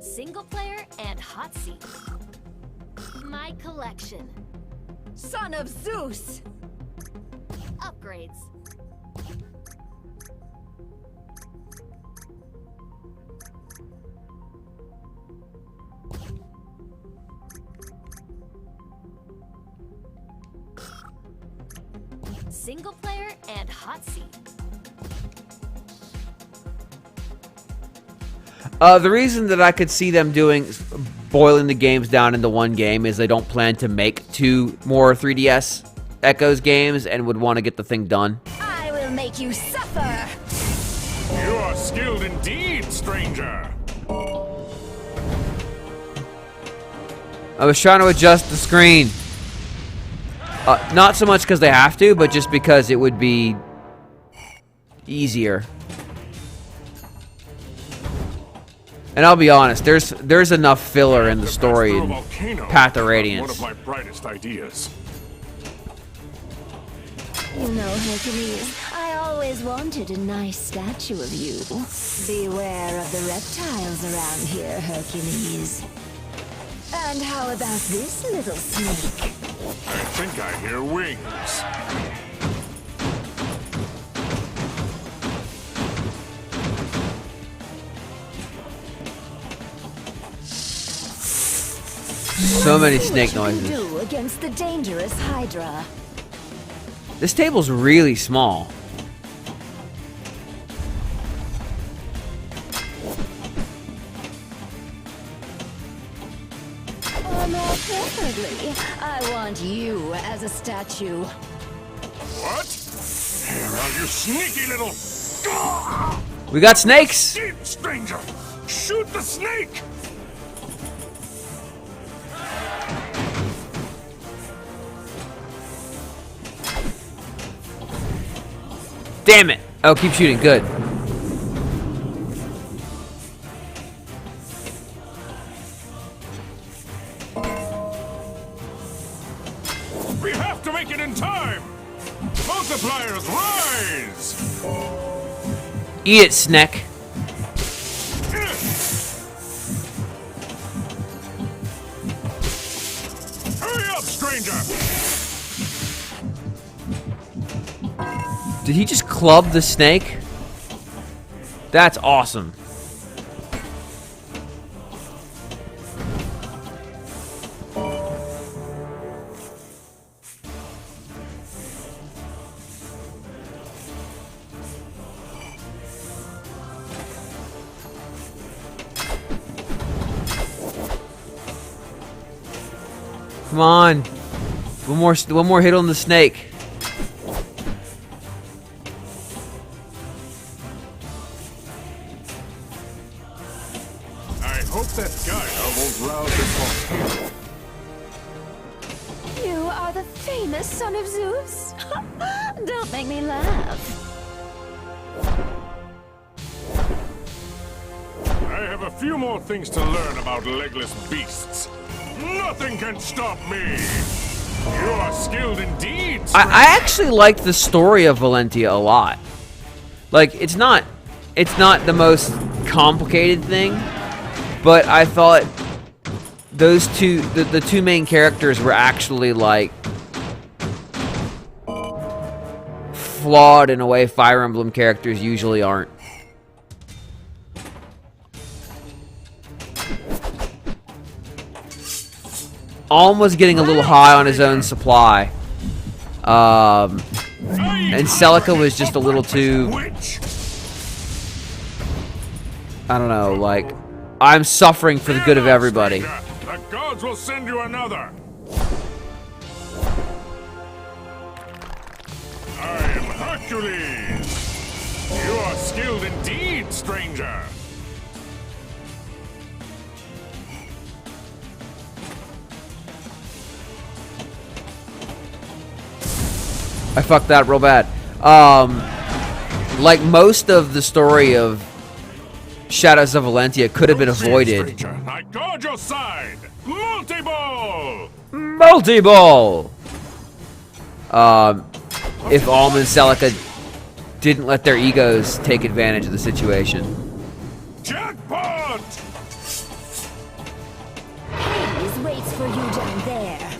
[SPEAKER 2] Single player and hot seat. My collection.
[SPEAKER 7] Son of Zeus!
[SPEAKER 2] Upgrades. Single player and hot seat.
[SPEAKER 1] The reason that I could see them boiling the games down into 1 game is they don't plan to make 2 more 3DS Echoes games and would want to get the thing done.
[SPEAKER 2] I will make you suffer.
[SPEAKER 3] You are skilled indeed, stranger.
[SPEAKER 1] I was trying to adjust the screen. Not so much because they have to, but just because it would be easier. And I'll be honest, there's enough filler in the story in Path of Radiance.
[SPEAKER 3] One of my brightest ideas.
[SPEAKER 2] You know, Hercules, I always wanted a nice statue of you. Beware of the reptiles around here, Hercules. And how about this little sneak?
[SPEAKER 3] I think I hear wings.
[SPEAKER 1] So many
[SPEAKER 2] See
[SPEAKER 1] snake
[SPEAKER 2] what you
[SPEAKER 1] noises.
[SPEAKER 2] can do against the dangerous Hydra.
[SPEAKER 1] This table's really small.
[SPEAKER 2] Or more preferably, I want you as a statue.
[SPEAKER 3] What? Here, now, you sneaky little...
[SPEAKER 1] We got snakes.
[SPEAKER 3] Deep stranger! Shoot the snake!
[SPEAKER 1] Damn it. Oh, keep shooting. Good.
[SPEAKER 3] We have to make it in time! Multipliers rise!
[SPEAKER 1] Eat it, Sneck.
[SPEAKER 3] Hurry up, stranger!
[SPEAKER 1] Did he just club the snake? That's awesome. Come on. One more hit on the snake.
[SPEAKER 3] I hope that guy won't rouse his volcano.
[SPEAKER 2] You are the famous son of Zeus? Don't make me laugh.
[SPEAKER 3] I have a few more things to learn about legless beasts. Nothing can stop me! You are skilled indeed,
[SPEAKER 1] I actually like the story of Valentia a lot. Like, it's not the most complicated thing, but I thought those two, the two main characters were actually, like, flawed in a way Fire Emblem characters usually aren't. Alm was getting a little high on his own supply. And Celica was just a little too... I don't know, like... I'm suffering for the good of everybody.
[SPEAKER 3] The gods will send you another. I am Hercules. You are skilled indeed, stranger.
[SPEAKER 1] I fucked that real bad. Like most of the story of Shadows of Valentia could have been avoided.
[SPEAKER 3] Stranger, I guard your side. Multi-ball.
[SPEAKER 1] Multi-ball! If Alm and Celica didn't let their egos take advantage of the situation.
[SPEAKER 3] Jackpot.
[SPEAKER 2] Hades waits for you down there.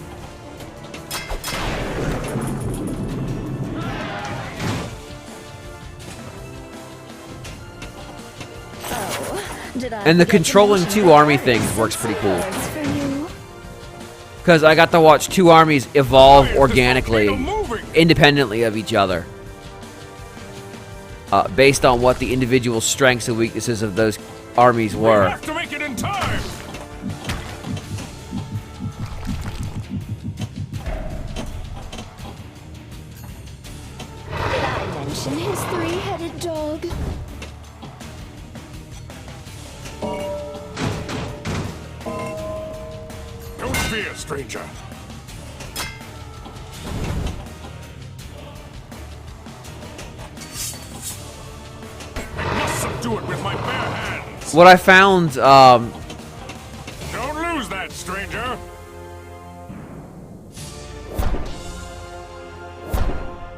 [SPEAKER 2] Oh, did I
[SPEAKER 1] And the
[SPEAKER 2] forget to
[SPEAKER 1] controlling
[SPEAKER 2] mention
[SPEAKER 1] two
[SPEAKER 2] that
[SPEAKER 1] army
[SPEAKER 2] there
[SPEAKER 1] things
[SPEAKER 2] is
[SPEAKER 1] works
[SPEAKER 2] some
[SPEAKER 1] pretty cool.
[SPEAKER 2] swords for you?
[SPEAKER 1] Because I got to watch two armies evolve
[SPEAKER 3] Why is this
[SPEAKER 1] organically,
[SPEAKER 3] volcano moving?
[SPEAKER 1] independently of each other. Based on what the individual strengths and weaknesses of those armies
[SPEAKER 3] We
[SPEAKER 1] were.
[SPEAKER 3] have to make it in time.
[SPEAKER 2] Did I mention his three-headed dog?
[SPEAKER 3] Don't fear, stranger. I must subdue it with my bare hands.
[SPEAKER 1] What I found,
[SPEAKER 3] Don't lose that, stranger.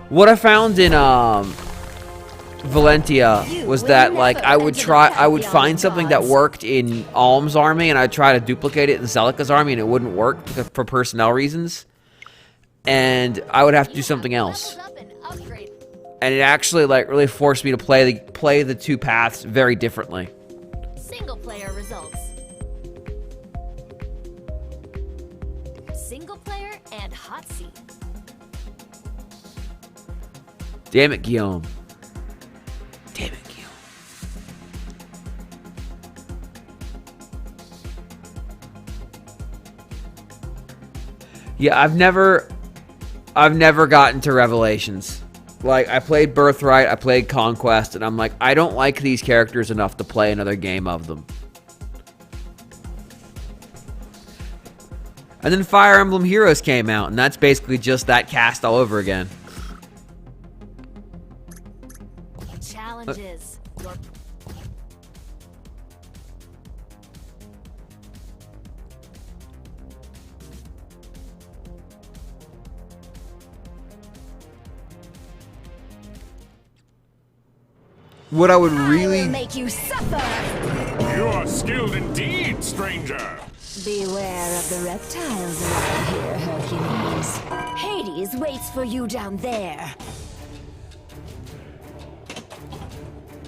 [SPEAKER 1] what I found in Valentia was that like I would find something that worked in Alm's army and I'd try to duplicate it in Celica's army and it wouldn't work because, for personnel reasons, and I would have to do something else. And it actually like really forced me to play the two paths very differently.
[SPEAKER 2] Single player results. single player, and hot seat.
[SPEAKER 1] Damn it, Guillaume. Damn it, Guillaume. Yeah, I've never gotten to Revelations. Like, I played Birthright, I played Conquest, and I'm like, I don't like these characters enough to play another game of them. And then Fire Emblem Heroes came out, and that's basically just that cast all over again.
[SPEAKER 2] Challenges.
[SPEAKER 1] What I would
[SPEAKER 2] I will
[SPEAKER 1] really...
[SPEAKER 2] make you suffer.
[SPEAKER 3] You are skilled indeed, stranger.
[SPEAKER 2] Beware of the reptiles around here, Hercules. Hades waits for you down there.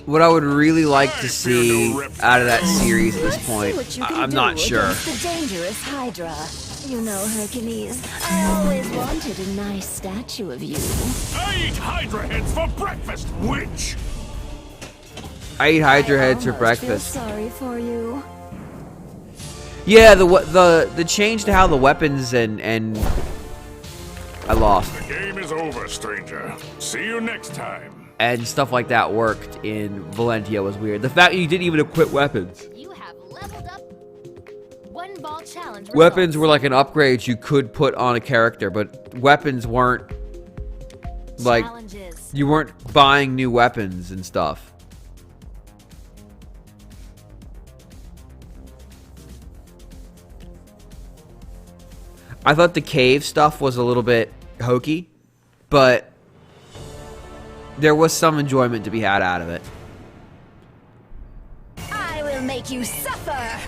[SPEAKER 1] What I would really like to
[SPEAKER 3] I fear
[SPEAKER 1] see
[SPEAKER 3] no reptiles.
[SPEAKER 1] out of that series at
[SPEAKER 2] Let's
[SPEAKER 1] this
[SPEAKER 2] see
[SPEAKER 1] point,
[SPEAKER 2] what you can
[SPEAKER 1] I'm
[SPEAKER 2] do
[SPEAKER 1] not sure.
[SPEAKER 2] against the dangerous Hydra. You know, Hercules, I always wanted a nice statue of you.
[SPEAKER 3] I eat Hydra heads for breakfast, witch!
[SPEAKER 1] I eat Hydra heads for
[SPEAKER 2] almost feel
[SPEAKER 1] breakfast.
[SPEAKER 2] sorry for you.
[SPEAKER 1] Yeah, the change to how the weapons and I lost.
[SPEAKER 3] The game is over, stranger. See you next time.
[SPEAKER 1] And stuff like that worked in Valentia was weird. The fact that you didn't even equip weapons.
[SPEAKER 2] You have leveled up. One ball challenge.
[SPEAKER 1] Weapons were like an upgrade you could put on a character, but weapons weren't like
[SPEAKER 2] Challenges.
[SPEAKER 1] you weren't buying new weapons and stuff. I thought the cave stuff was a little bit hokey, but there was some enjoyment to be had out of it.
[SPEAKER 2] I will make you suffer.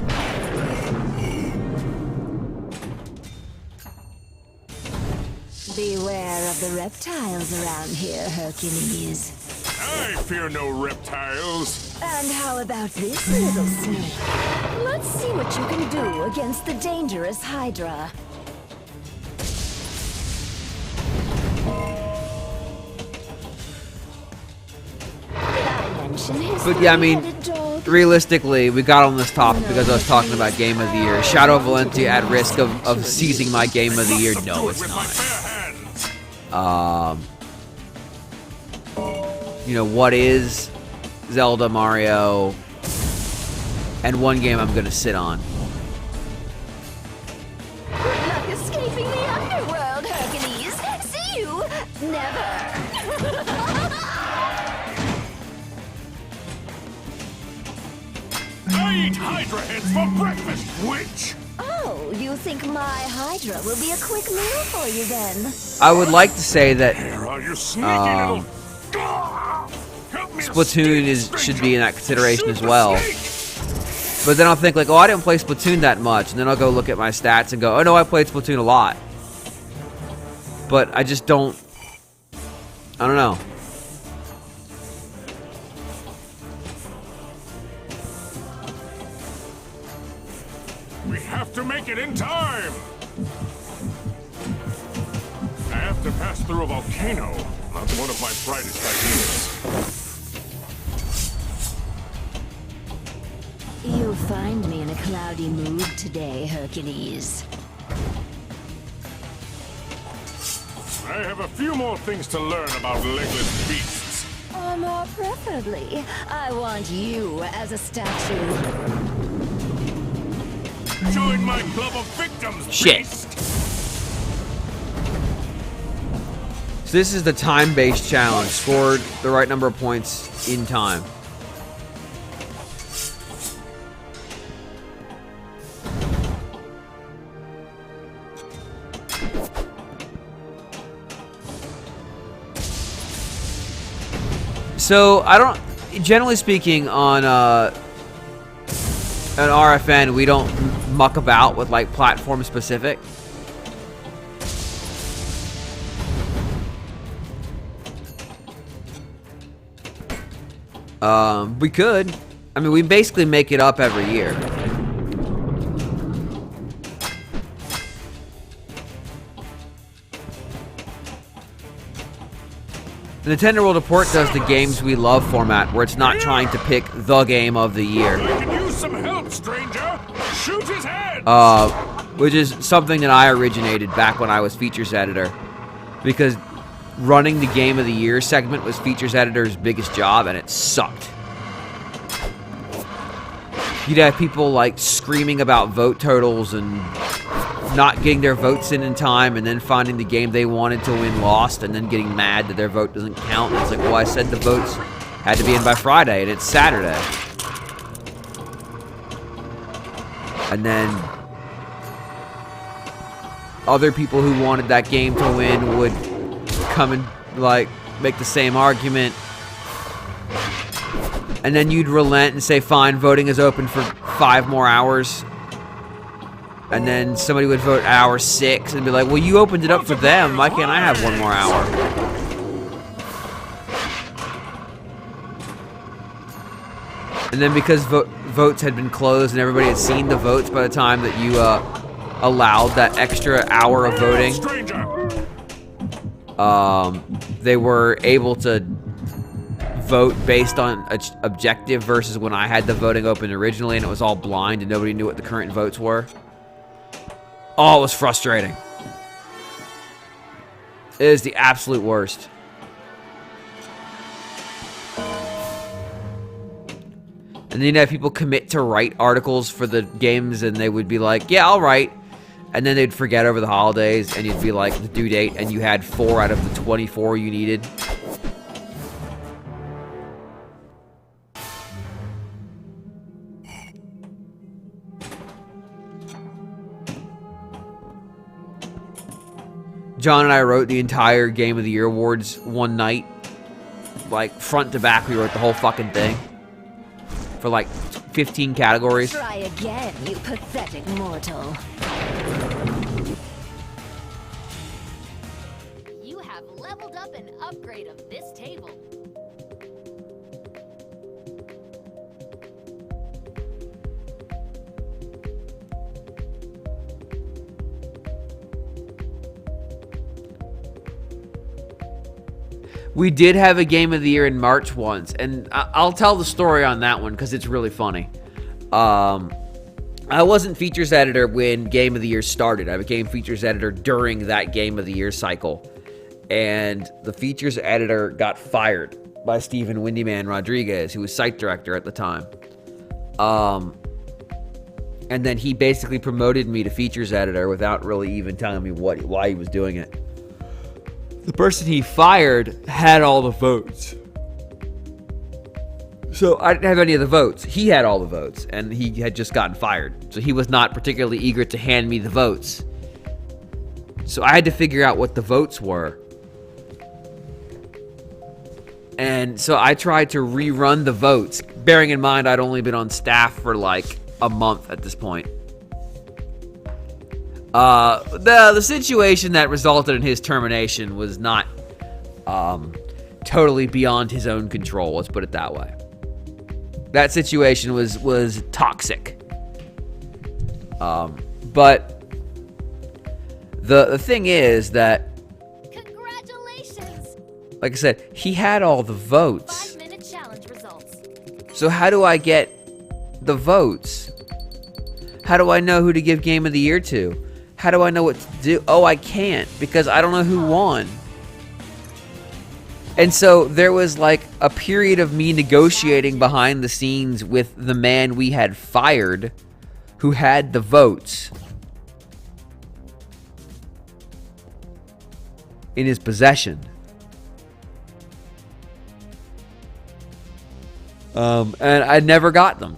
[SPEAKER 2] Beware of the reptiles around here, Hercules.
[SPEAKER 3] I fear no reptiles.
[SPEAKER 2] And how about this little sneak? Let's see what you can do against the dangerous Hydra. Did I mention his
[SPEAKER 1] But yeah, I mean,
[SPEAKER 2] three-headed dog?
[SPEAKER 1] realistically, we got on this topic because I was talking about Game of the Year. Shadow of Valentia at risk of seizing my Game of the Year? No,
[SPEAKER 3] Do it
[SPEAKER 1] it's
[SPEAKER 3] with my
[SPEAKER 1] not.
[SPEAKER 3] bare hands.
[SPEAKER 1] You know, what is Zelda, Mario, and one game I'm gonna sit on.
[SPEAKER 2] Good luck escaping the underworld, Hercules. See you never.
[SPEAKER 3] I eat Hydra heads for breakfast, witch!
[SPEAKER 2] Oh, you think my Hydra will be a quick meal for you then?
[SPEAKER 1] I would like to say that
[SPEAKER 3] Here are you sneaky little... Help me
[SPEAKER 1] Splatoon
[SPEAKER 3] escape,
[SPEAKER 1] should
[SPEAKER 3] stranger.
[SPEAKER 1] be in that consideration as
[SPEAKER 3] Shoot the
[SPEAKER 1] well.
[SPEAKER 3] snake.
[SPEAKER 1] But then I'll think like, oh, I didn't play Splatoon that much, and then I'll go look at my stats and go, oh no, I played Splatoon a lot. But I just don't. I don't know.
[SPEAKER 3] We have to make it in time! I have to pass through a volcano. Not one of my brightest ideas.
[SPEAKER 2] You'll find me in a cloudy mood today, Hercules.
[SPEAKER 3] I have a few more things to learn about legless beasts.
[SPEAKER 2] Or more preferably, I want you as a statue.
[SPEAKER 3] Join my club of victims,
[SPEAKER 1] Shit.
[SPEAKER 3] beast!
[SPEAKER 1] So this is the time-based challenge. Scored the right number of points in time. So I don't. Generally speaking, on an RFN, we don't muck about with like platform specific. We could. I mean, we basically make it up every year. The Nintendo World Report does the games we love format, where it's not trying to pick the game of the year.
[SPEAKER 3] I can use some help, stranger. Shoot his head.
[SPEAKER 1] Which is something that I originated back when I was features editor, because running the game of the year segment was features editor's biggest job, and it sucked. You'd have people like screaming about vote totals and not getting their votes in time, and then finding the game they wanted to win lost, and then getting mad that their vote doesn't count. And it's like, well, I said the votes had to be in by Friday, and it's Saturday. And then other people who wanted that game to win would come and like make the same argument, and then you'd relent and say, fine, voting is open for 5 more hours. And then somebody would vote hour 6 and be like, well, you opened it up for them. Why can't I have 1 more hour? And then because votes had been closed and everybody had seen the votes by the time that you allowed that extra hour of voting, they were able to vote based on objective versus when I had the voting open originally and it was all blind and nobody knew what the current votes were. Oh, it was frustrating. It is the absolute worst. And then you'd have people commit to write articles for the games and they would be like, yeah, I'll write. And then they'd forget over the holidays and you'd be like, the due date, and you had 4 out of the 24 you needed. John and I wrote the entire Game of the Year awards one night. Like, front to back, we wrote the whole fucking thing. For like 15 categories.
[SPEAKER 2] Try again, you pathetic mortal.
[SPEAKER 8] You have leveled up an upgrade of this table.
[SPEAKER 1] We did have a Game of the Year in March once, and I'll tell the story on that one because it's really funny. I wasn't features editor when Game of the Year started. I became features editor during that Game of the Year cycle. And the features editor got fired by Steven Windyman Rodriguez, who was site director at the time. And then he basically promoted me to features editor without really even telling me why he was doing it. The person he fired had all the votes. So I didn't have any of the votes. He had all the votes, and he had just gotten fired. So he was not particularly eager to hand me the votes. So I had to figure out what the votes were. And so I tried to rerun the votes, bearing in mind I'd only been on staff for like a month at this point. The situation that resulted in his termination was not totally beyond his own control, let's put it that way. That situation was toxic. But the thing is that,
[SPEAKER 8] Congratulations!
[SPEAKER 1] like I said, he had all the votes.
[SPEAKER 8] 5-minute challenge results.
[SPEAKER 1] So how do I get the votes? How do I know who to give Game of the Year to? How do I know what to do? Oh, I can't, because I don't know who won. And so there was like a period of me negotiating behind the scenes with the man we had fired who had the votes in his possession. And I never got them.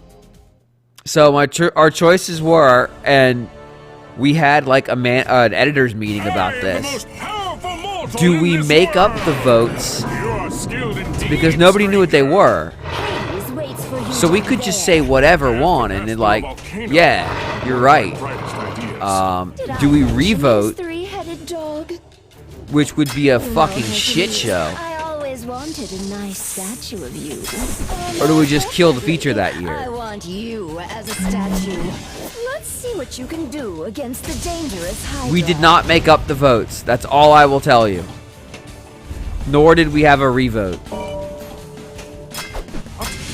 [SPEAKER 1] So our choices were, and we had like an editor's meeting about this. Do we make up the votes? Because nobody knew what they were. So we could just say whatever won, and then like, yeah, you're right. Do we revote? Which would be a fucking shit show.
[SPEAKER 2] I always wanted a nice statue of you.
[SPEAKER 1] Or do we just kill the feature that year?
[SPEAKER 2] I want you as a statue. Let's see what you can do against the dangerous Hydra.
[SPEAKER 1] We did not make up the votes. That's all I will tell you. Nor did we have a revote.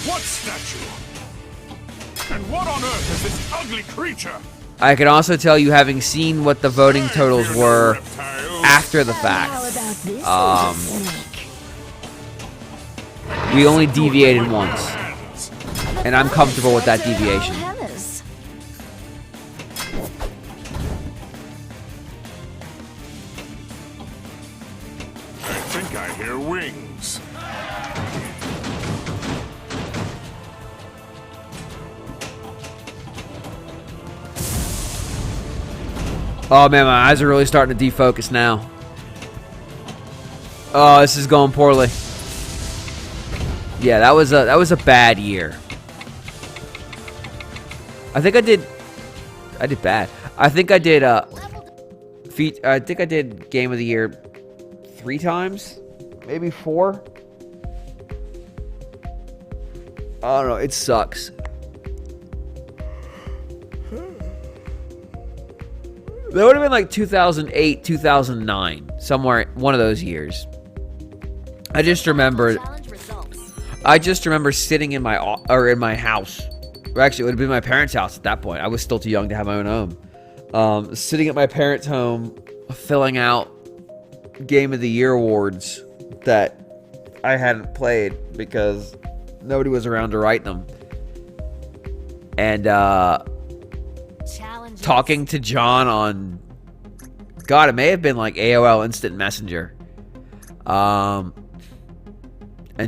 [SPEAKER 3] What statue? And what on earth is this ugly creature?
[SPEAKER 1] I can also tell you, having seen what the voting totals were after the
[SPEAKER 2] How
[SPEAKER 1] fact,
[SPEAKER 2] about this little snake?
[SPEAKER 1] we only deviated once. And I'm comfortable with that deviation.
[SPEAKER 2] Hammers.
[SPEAKER 3] I think I hear wings.
[SPEAKER 1] Oh man, my eyes are really starting to defocus now. Oh, this is going poorly. Yeah, that was a bad year. I think I did bad. I think I did I think I did Game of the Year 3 times, maybe 4. I don't know, it sucks. That would have been like 2008, 2009, somewhere, one of those years. I just remember sitting in my house. Or actually, it would have been my parents' house at that point. I was still too young to have my own home. Sitting at my parents' home, filling out Game of the Year awards that I hadn't played because nobody was around to write them. And talking to John on, God, it may have been like AOL Instant Messenger. And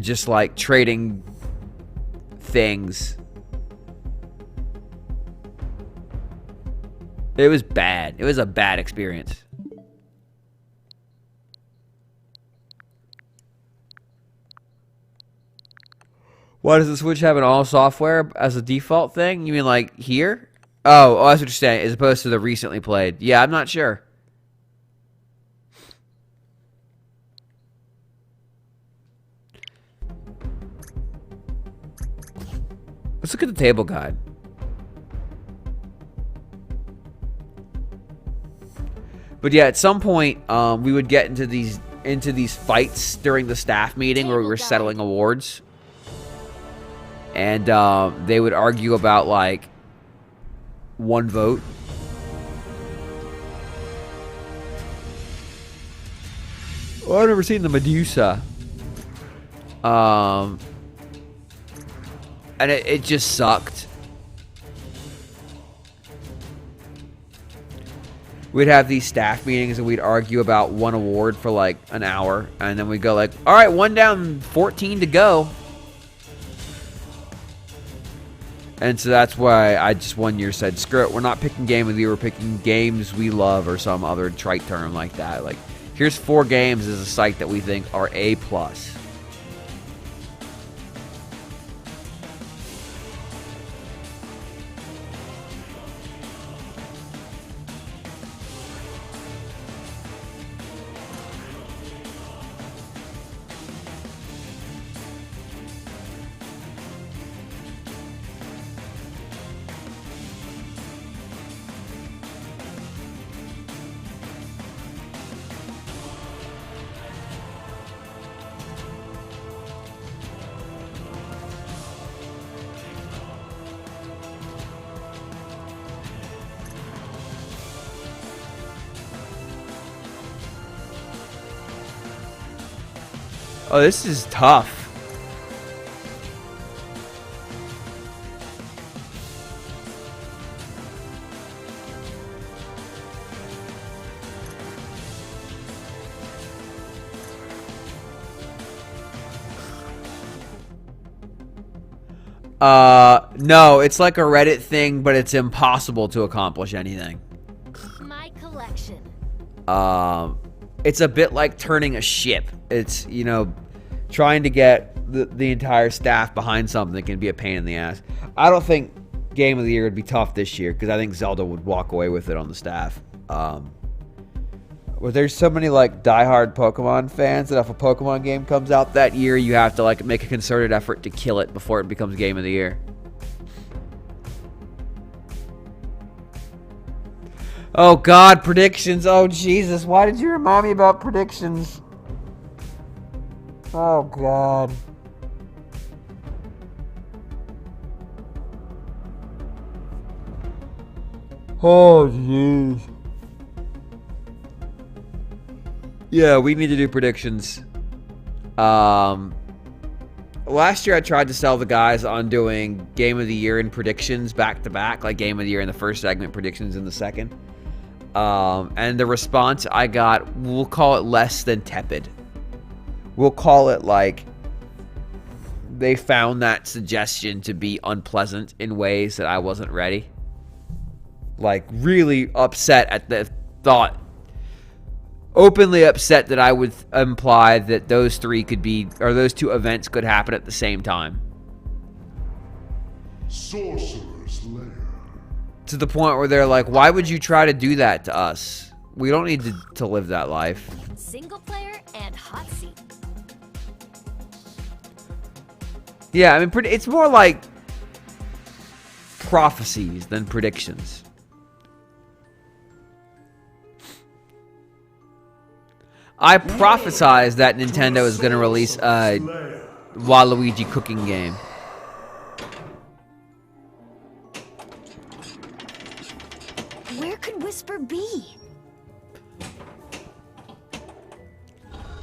[SPEAKER 1] just like trading things. It was bad. It was a bad experience. Why does the Switch have an all software as a default thing? You mean like here? Oh, that's what you're saying, as opposed to the recently played. Yeah, I'm not sure. Let's look at the table guide. But yeah, at some point, we would get into these fights during the staff meeting where we were settling awards, and they would argue about like one vote. Oh, I've never seen the Medusa. And it just sucked. We'd have these staff meetings and we'd argue about one award for like an hour, and then we'd go like, all right, 1 down, 14 to go. And so that's why I just one year said, screw it, we're not picking Game of the Year, we're picking games we love, or some other trite term like that. Like, here's 4 games as a site that we think are A+. Oh, this is tough. No, it's like a Reddit thing, but it's impossible to accomplish anything.
[SPEAKER 8] My collection.
[SPEAKER 1] It's a bit like turning a ship. It's, you know, trying to get the entire staff behind something that can be a pain in the ass. I don't think Game of the Year would be tough this year, because I think Zelda would walk away with it on the staff. But there's so many like diehard Pokemon fans that if a Pokemon game comes out that year, you have to like make a concerted effort to kill it before it becomes Game of the Year. Oh God, predictions. Oh Jesus, why did you remind me about predictions? Oh, God. Oh, jeez. Yeah, we need to do predictions. Last year I tried to sell the guys on doing Game of the Year and predictions back to back, like Game of the Year in the first segment, predictions in the second. And the response I got, we'll call it less than tepid. We'll call it like they found that suggestion to be unpleasant in ways that I wasn't ready. Like really upset at the thought. Openly upset that I would imply that those three could be, or those two events could happen at the same time.
[SPEAKER 6] Sorcerer's Lair.
[SPEAKER 1] To the point where they're like, why would you try to do that to us? We don't need to live that life.
[SPEAKER 8] Single player and hot seat.
[SPEAKER 1] Yeah, I mean, it's more like prophecies than predictions. I prophesized that Nintendo is going to release a Waluigi cooking game.
[SPEAKER 2] Where could Whisper be?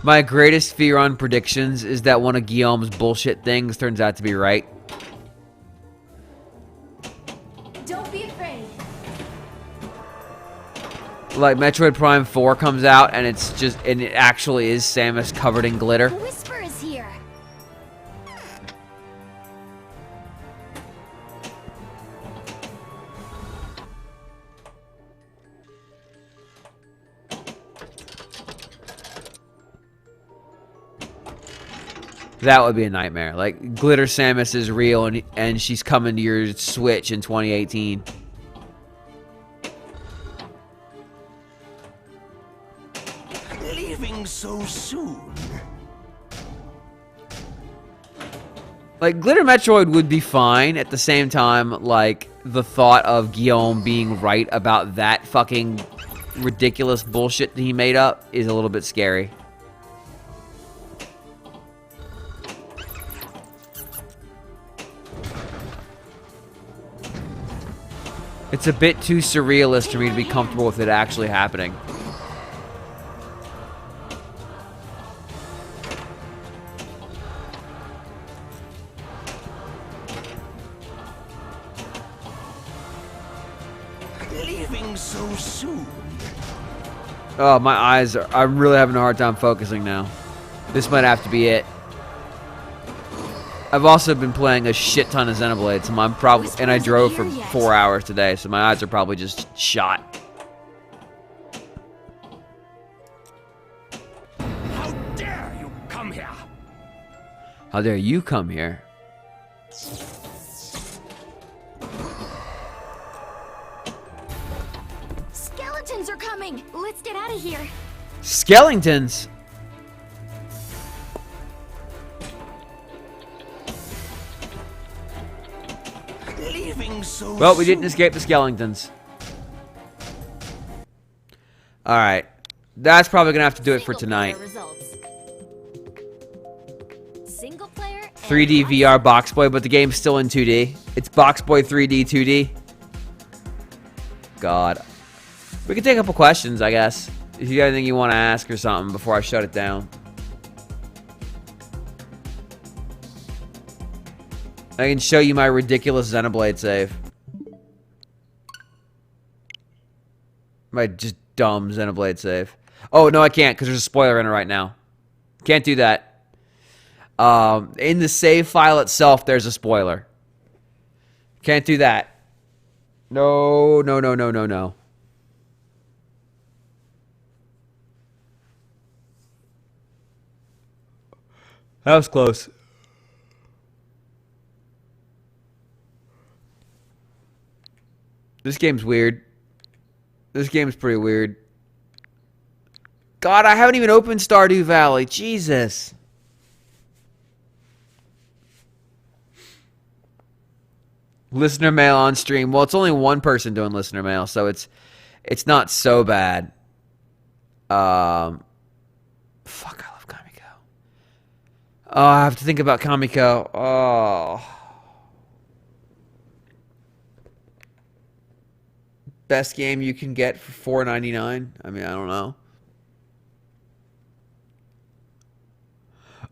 [SPEAKER 1] My greatest fear on predictions is that one of Guillaume's bullshit things turns out to be right.
[SPEAKER 2] Don't be afraid.
[SPEAKER 1] Like Metroid Prime 4 comes out and it actually is Samus covered in glitter.
[SPEAKER 2] Whisper is here.
[SPEAKER 1] That would be a nightmare. Like glitter Samus is real and she's coming to your Switch in 2018.
[SPEAKER 5] Leaving so soon.
[SPEAKER 1] Like Glitter Metroid would be fine. At the same time, like the thought of Guillaume being right about that fucking ridiculous bullshit that he made up is a little bit scary. It's a bit too surrealist for me to be comfortable with it actually happening.
[SPEAKER 5] Leaving so soon.
[SPEAKER 1] Oh, my eyes are... I'm really having a hard time focusing now. This might have to be it. I've also been playing a shit ton of Xenoblade, so I'm probably... And I drove for 4 hours today, so my eyes are probably just shot.
[SPEAKER 5] How dare you come here?
[SPEAKER 1] How dare you come here?
[SPEAKER 2] Skeletons are coming. Let's get out of here.
[SPEAKER 1] Skeletons!
[SPEAKER 5] Leaving so
[SPEAKER 1] Well, we didn't
[SPEAKER 5] soon.
[SPEAKER 1] escape the skeletons. Alright. That's probably gonna have to do it for
[SPEAKER 8] Single player
[SPEAKER 1] tonight.
[SPEAKER 8] results. Single player and
[SPEAKER 1] 3D
[SPEAKER 8] hot
[SPEAKER 1] VR Box Boy, but the game's still in 2D. It's Box Boy 3D 2D. God. We can take a couple questions, I guess. If you got anything you want to ask or something before I shut it down. I can show you my ridiculous Xenoblade save. My just dumb Xenoblade save. Oh, no, I can't because there's a spoiler in it right now. Can't do that. In the save file itself, there's a spoiler. Can't do that. No, no, no, no, no, no. That was close. This game's weird. This game's pretty weird. God, I haven't even opened Stardew Valley. Jesus. Listener mail on stream. Well, it's only one person doing listener mail, so it's not so bad. Fuck, I love Kamiko. Oh, I have to think about Kamiko. Oh. Best game you can get for $4.99? I mean, I don't know.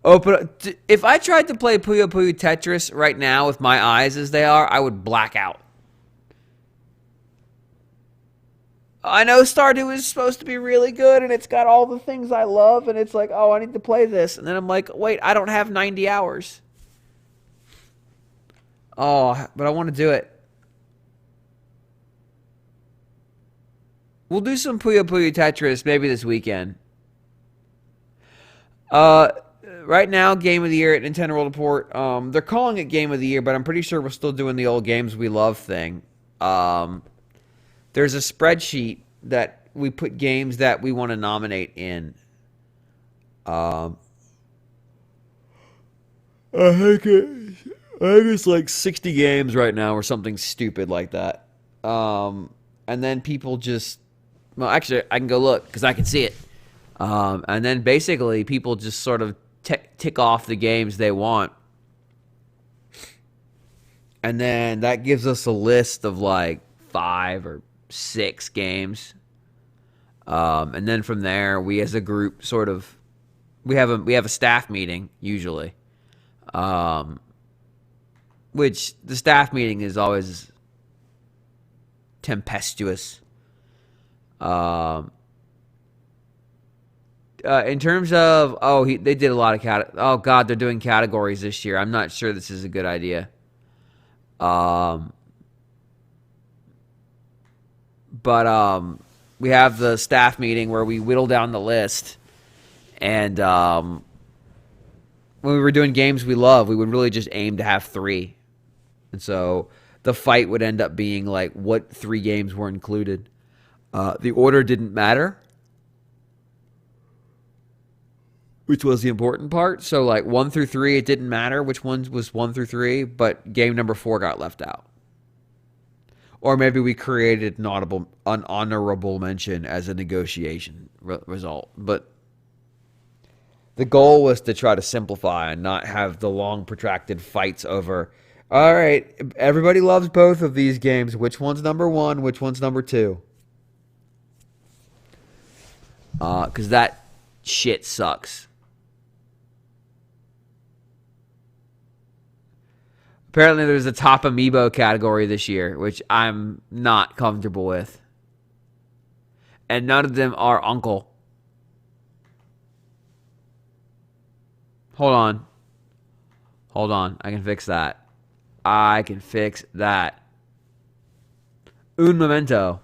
[SPEAKER 1] Oh, but if I tried to play Puyo Puyo Tetris right now with my eyes as they are, I would black out. I know Stardew is supposed to be really good, and it's got all the things I love, and it's like, oh, I need to play this. And then I'm like, wait, I don't have 90 hours. Oh, but I want to do it. We'll do some Puyo Puyo Tetris maybe this weekend. Right now, Game of the Year at Nintendo World Report. They're calling it Game of the Year, but I'm pretty sure we're still doing the old games we love thing. There's a spreadsheet that we put games that we want to nominate in. I think it's like 60 games right now or something stupid like that. And then people just... Well, actually, I can go look because I can see it. And then basically people just sort of tick off the games they want. And then that gives us a list of like 5 or 6 games. And then from there, we as a group sort of... We have a staff meeting, usually. Which the staff meeting is always tempestuous. In terms of, they did a lot of oh god, they're doing categories this year. I'm not sure this is a good idea. But we have the staff meeting where we whittle down the list, and when we were doing games we love, we would really just aim to have 3, and so the fight would end up being like what 3 games were included. The order didn't matter, which was the important part. So like 1 through 3, it didn't matter which ones was 1 through 3, but game number 4 got left out. Or maybe we created an honorable mention as a negotiation result. But the goal was to try to simplify and not have the long protracted fights over, all right, everybody loves both of these games. Which one's number 1? Which one's number 2? Because that shit sucks. Apparently there's a top amiibo category this year, which I'm not comfortable with. And none of them are Uncle. Hold on. I can fix that. Un momento.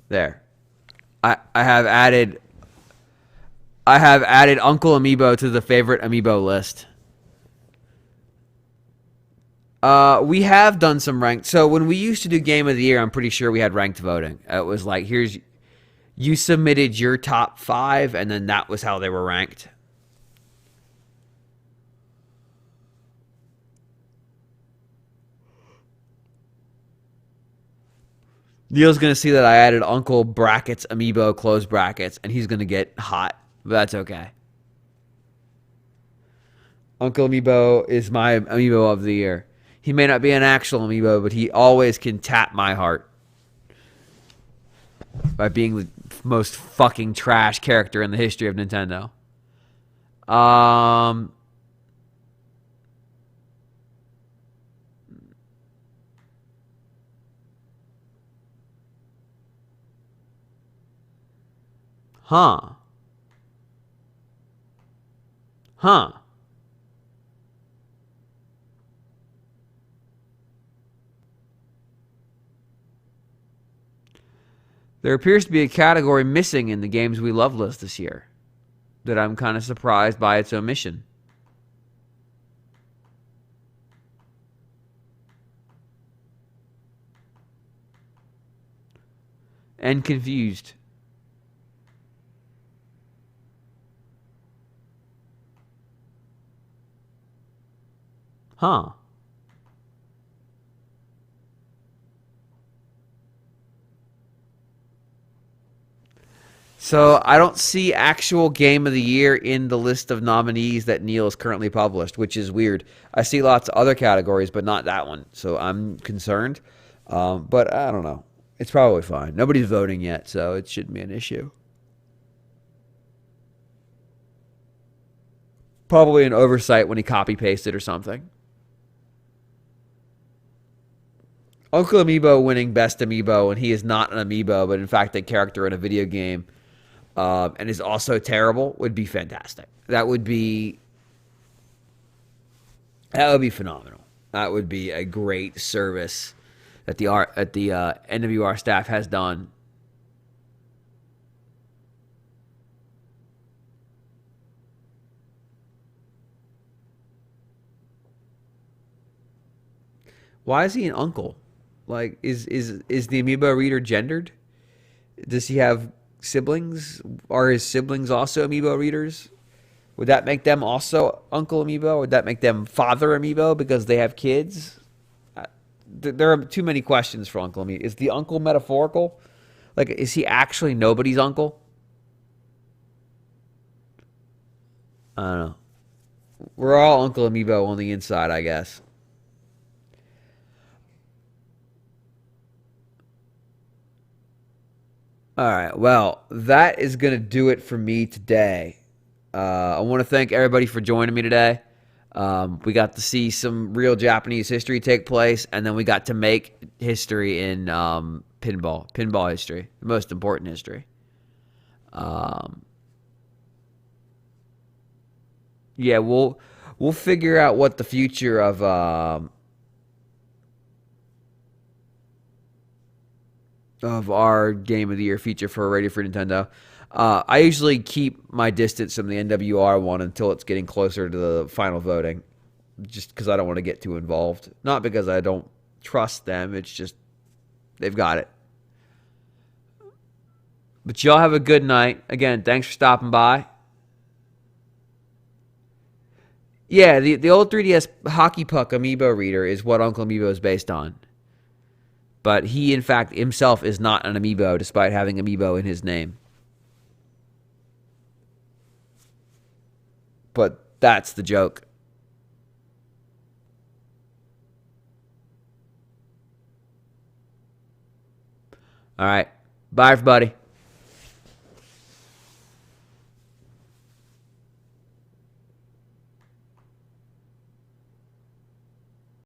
[SPEAKER 1] There. I have added Uncle Amiibo to the favorite Amiibo list. We have done some ranked. So when we used to do Game of the Year, I'm pretty sure we had ranked voting. It was like, you submitted your top 5, and then that was how they were ranked. Neil's going to see that I added Uncle brackets, Amiibo, close brackets, and he's going to get hot. But that's okay. Uncle Amiibo is my Amiibo of the year. He may not be an actual Amiibo, but he always can tap my heart. By being the most fucking trash character in the history of Nintendo. Huh. There appears to be a category missing in the games we love list this year that I'm kind of surprised by its omission. And confused. Huh. So I don't see actual game of the year in the list of nominees that Neil has currently published, which is weird. I see lots of other categories, but not that one. So I'm concerned. But I don't know. It's probably fine. Nobody's voting yet, so it shouldn't be an issue. Probably an oversight when he copy pasted or something. Uncle Amiibo winning Best Amiibo, and he is not an Amiibo, but in fact a character in a video game, and is also terrible, would be fantastic. That would be phenomenal. That would be a great service that the NWR staff has done. Why is he an uncle? Like, is the Amiibo reader gendered? Does he have siblings? Are his siblings also Amiibo readers? Would that make them also Uncle Amiibo? Would that make them Father Amiibo because they have kids? There are too many questions for Uncle Amiibo. Is the uncle metaphorical? Like, is he actually nobody's uncle? I don't know. We're all Uncle Amiibo on the inside, I guess. All right. Well, that is going to do it for me today. I want to thank everybody for joining me today. We got to see some real Japanese history take place, and then we got to make history in pinball history, the most important history. Yeah, we'll figure out what the future of our Game of the Year feature for Radio Free Nintendo. I usually keep my distance from the NWR one until it's getting closer to the final voting, just because I don't want to get too involved. Not because I don't trust them, it's just they've got it. But y'all have a good night. Again, thanks for stopping by. Yeah, the old 3DS Hockey Puck Amiibo reader is what Uncle Amiibo is based on. But he, in fact, himself is not an Amiibo, despite having Amiibo in his name. But that's the joke. All right. Bye, everybody.